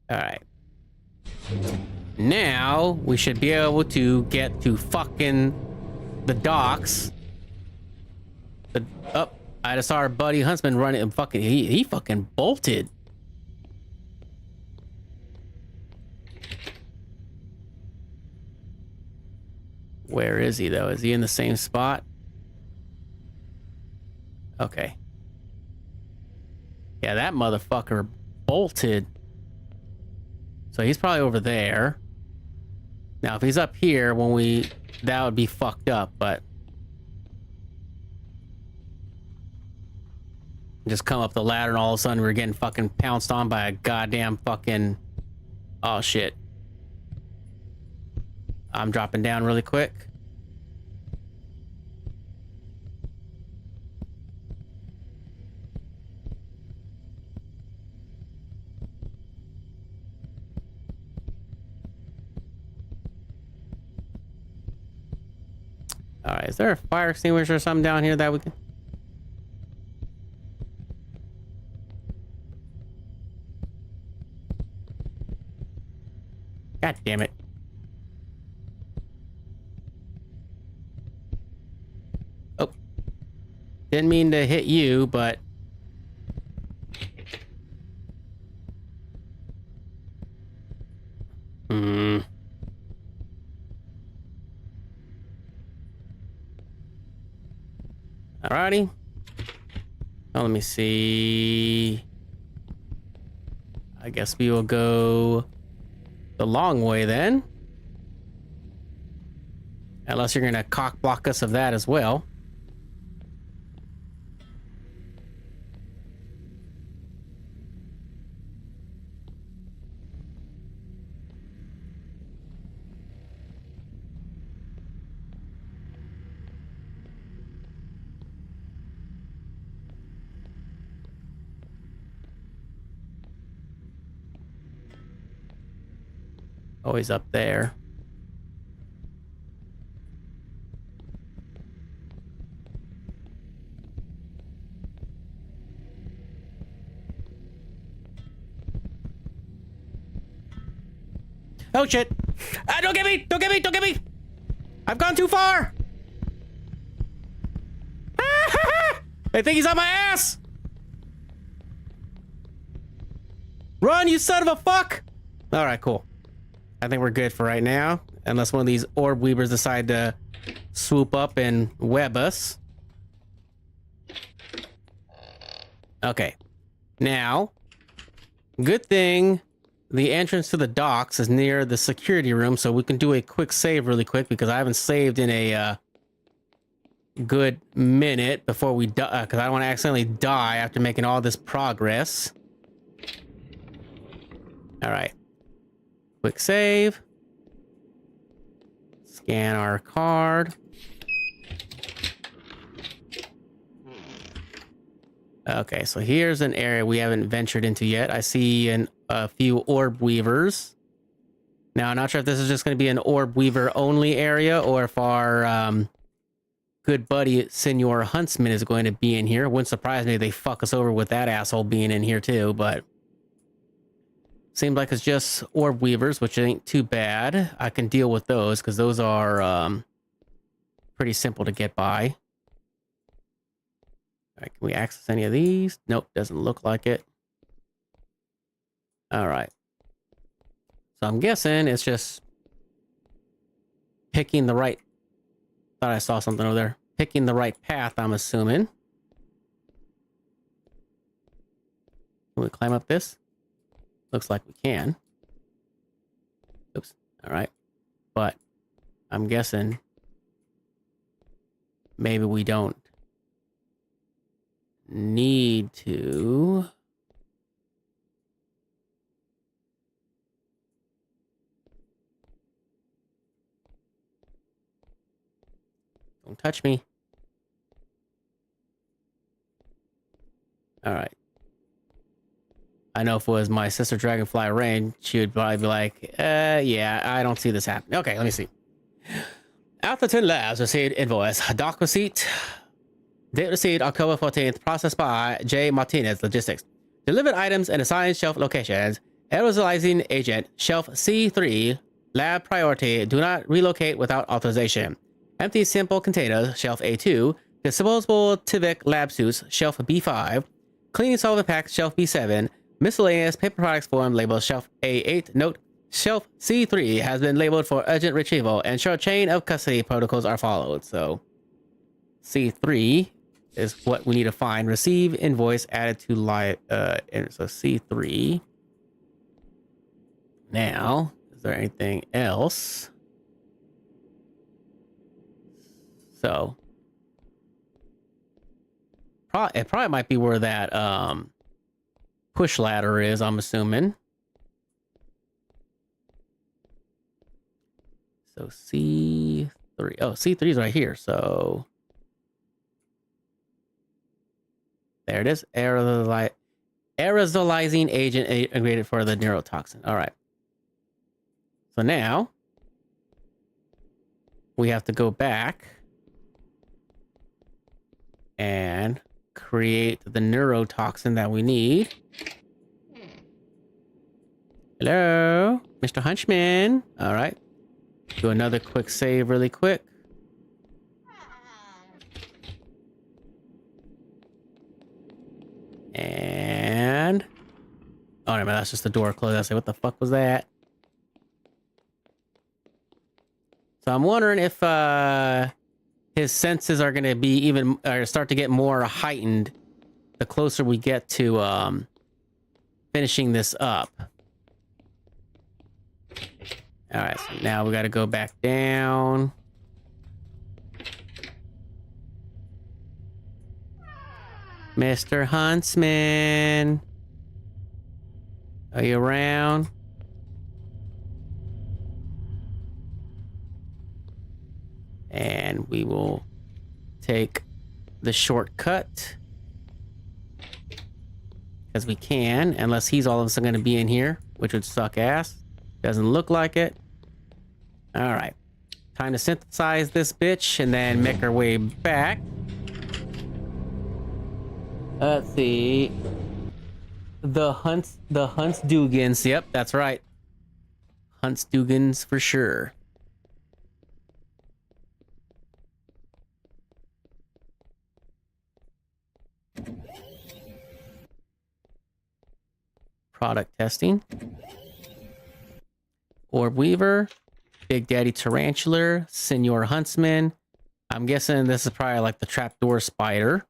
All right. Now we should be able to get to fucking the docks. I just saw our buddy Huntsman running and fucking he fucking bolted. Where is he, though? Is he in the same spot? Okay. Yeah, that motherfucker bolted. So he's probably over there. Now, if he's up here, that would be fucked up, but... Just come up the ladder and all of a sudden we're getting fucking pounced on by a goddamn fucking... Oh, shit. I'm dropping down really quick. All right, is there a fire extinguisher or something down here that we can... God damn it. Oh. Didn't mean to hit you, but... Alrighty. Now let me see. I guess we will go the long way then. Unless you're gonna cock block us of that as well. Always up there. Oh shit! Ah, don't get me! Don't get me! Don't get me! I've gone too far! I think he's on my ass! Run, you son of a fuck! Alright, cool. I think we're good for right now. Unless one of these orb weavers decide to swoop up and web us. Okay. Now, good thing the entrance to the docks is near the security room, so we can do a quick save really quick because I haven't saved in a good minute before we die, because I don't want to accidentally die after making all this progress. All right. Quick save. Scan our card. Okay, so here's an area we haven't ventured into yet. I see a few orb weavers. Now, I'm not sure if this is just going to be an orb weaver only area or if our good buddy Senor Huntsman is going to be in here. Wouldn't surprise me if they fuck us over with that asshole being in here too, but seems like it's just orb weavers, which ain't too bad. I can deal with those because those are pretty simple to get by. All right, can we access any of these? Nope, doesn't look like it. All right. So I'm guessing it's just picking the right... Thought I saw something over there. Picking the right path, I'm assuming. Can we climb up this? Looks like we can. Oops. All right. But I'm guessing maybe we don't need to. Don't touch me. All right. I know if it was my sister Dragonfly Rain, she would probably be like, yeah, I don't see this happening. Okay, let me see. Alpha 10 Labs received invoice. Doc receipt. Date received October 14th. Processed by J. Martinez Logistics. Delivered items and assigned shelf locations. Aerosolizing agent. Shelf C3. Lab priority. Do not relocate without authorization. Empty simple containers. Shelf A2. Disposable Tivec lab suits. Shelf B5. Cleaning solvent packs. Shelf B7. Miscellaneous paper products form labeled shelf A8. Note, shelf C3 has been labeled for urgent retrieval. Ensure chain of custody protocols are followed. So C3 is what we need to find. Receive invoice added to live. So C3. Now, is there anything else? So it probably might be where that push ladder is, I'm assuming. So C3. Oh, C3 is right here. So there it is. Aerosolizing agent integrated for the neurotoxin. All right. So now we have to go back and create the neurotoxin that we need. Hello, Mr. Huntsman. All right. Do another quick save really quick. And... oh, no, that's just the door closed. I say, what the fuck was that? So I'm wondering if his senses are going to be even... or start to get more heightened the closer we get to finishing this up. Alright, so now we got to go back down. Mr. Huntsman. Are you around? And we will take the shortcut. Because we can, unless he's all of a sudden going to be in here, which would suck ass. Doesn't look like it. Alright. Time to synthesize this bitch and then make our way back. Let's see. The Huntsdugans. Yep, that's right. Huntsdugans for sure. Product testing. Orb Weaver. Big Daddy Tarantular. Senor Huntsman. I'm guessing this is probably like the trapdoor spider.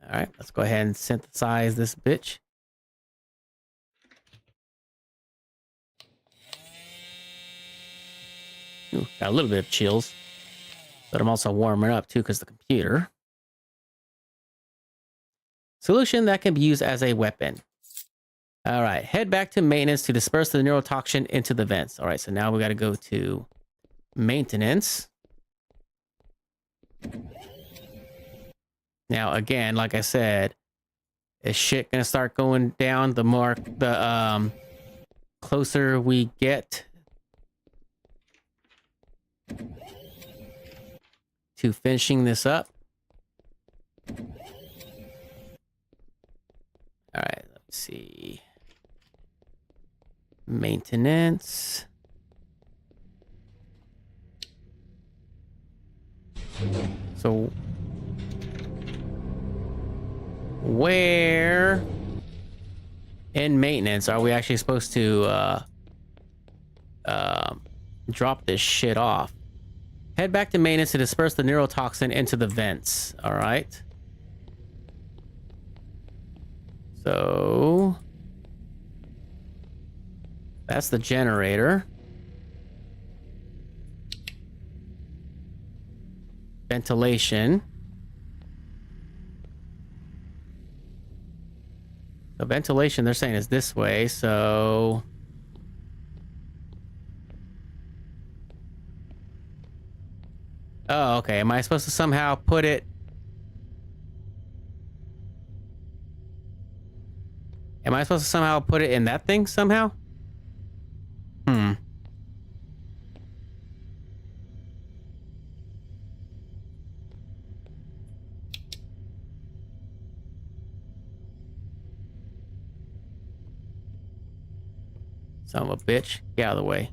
Alright, let's go ahead and synthesize this bitch. Ooh, got a little bit of chills. But I'm also warming up too because of the computer. Solution that can be used as a weapon. Alright, head back to maintenance to disperse the neurotoxin into the vents. Alright, so now we got to go to maintenance. Now, again, like I said, is shit gonna start going down the more closer we get to finishing this up. All right, let's see. Maintenance. So where in maintenance are we actually supposed to drop this shit off? Head back to maintenance to disperse the neurotoxin into the vents. All right. So that's the generator. Ventilation. The ventilation they're saying is this way, so oh, okay. Am I supposed to somehow put it? Am I supposed to somehow put it in that thing somehow? Son of a bitch. Get out of the way.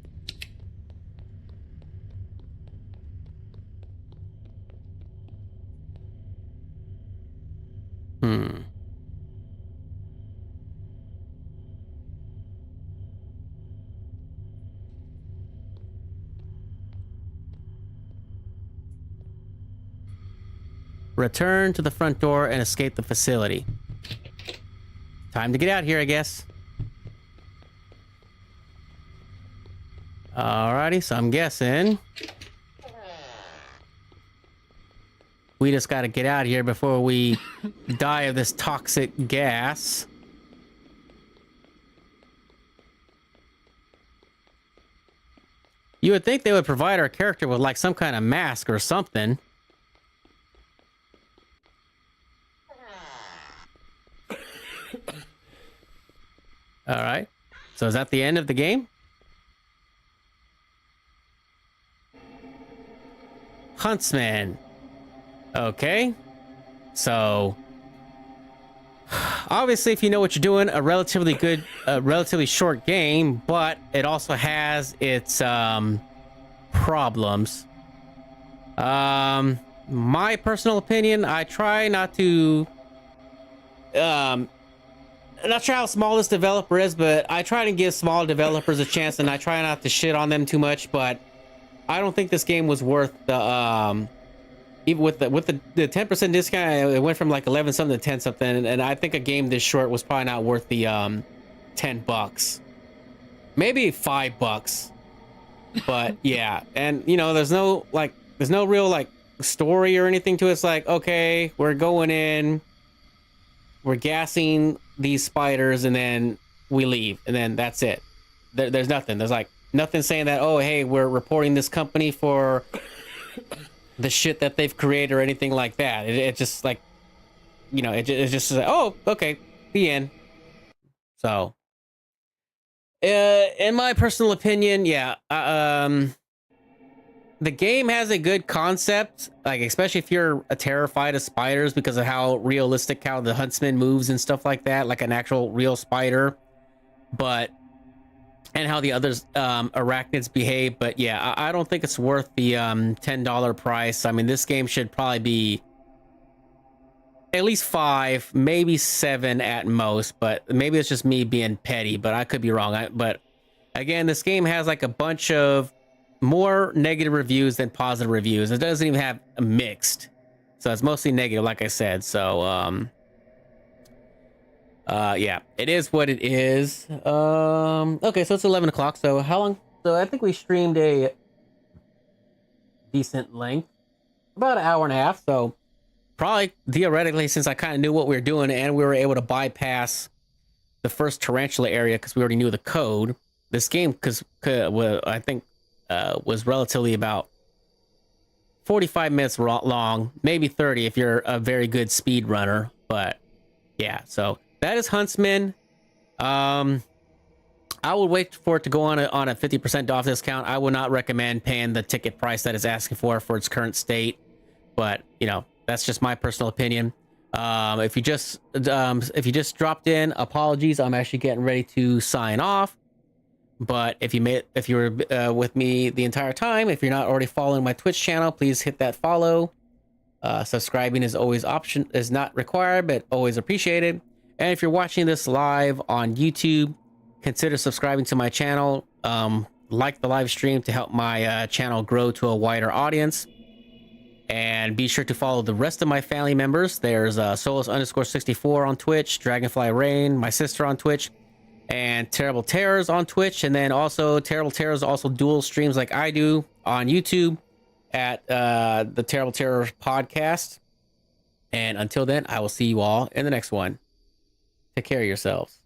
Return to the front door and escape the facility. Time to get out here, I guess. Alrighty, so I'm guessing we just got to get out of here before we die of this toxic gas. You would think they would provide our character with like some kind of mask or something. All right. So is that the end of the game? Huntsman. Okay. So obviously, if you know what you're doing, a relatively short game, but it also has its problems. My personal opinion, I try not to I'm not sure how small this developer is, but I try to give small developers a chance, and I try not to shit on them too much. But I don't think this game was worth the even with the 10% discount. It went from like 11 something to 10 something, and I think a game this short was probably not worth the $10, maybe $5. But yeah, and you know, there's no real like story or anything to it. It's like, okay, we're going in, we're gassing these spiders, and then we leave, and then that's it. There's nothing. There's like nothing saying that, oh, hey, we're reporting this company for the shit that they've created or anything like that. It just like, you know, it's just like, oh, okay, the end. So, in my personal opinion, yeah, the game has a good concept, like especially if you're terrified of spiders because of how realistic how the Huntsman moves and stuff like that, like an actual real spider, but and how the others arachnids behave. But yeah, I don't think it's worth the $10 price. I mean, this game should probably be at least 5, maybe 7 at most, but maybe it's just me being petty, but I could be wrong. But again, this game has like a bunch of more negative reviews than positive reviews. It doesn't even have a mixed, so it's mostly negative, like I said. So yeah, it is what it is. Okay, so it's 11 o'clock. So how long? So I think we streamed a decent length, about an hour and a half. So probably theoretically, since I kind of knew what we were doing and we were able to bypass the first tarantula area because we already knew the code, this game I think was relatively about 45 minutes long, maybe 30 if you're a very good speed runner. But yeah, so that is Huntsman. I would wait for it to go on a 50% off discount. I would not recommend paying the ticket price that it's asking for its current state. But you know, that's just my personal opinion. If you just dropped in, apologies. I'm actually getting ready to sign off. But if you were with me the entire time, if you're not already following my Twitch channel, please hit that follow. Subscribing is not required, but always appreciated. And if you're watching this live on YouTube, consider subscribing to my channel. Like the live stream to help my channel grow to a wider audience. And be sure to follow the rest of my family members. There's Solus_64 on Twitch, Dragonfly Rain, my sister on Twitch, and Terrible Terrors on Twitch. And then also Terrible Terrors also dual streams like I do on YouTube at the Terrible Terror podcast. And until then, I will see you all in the next one. Take care of yourselves.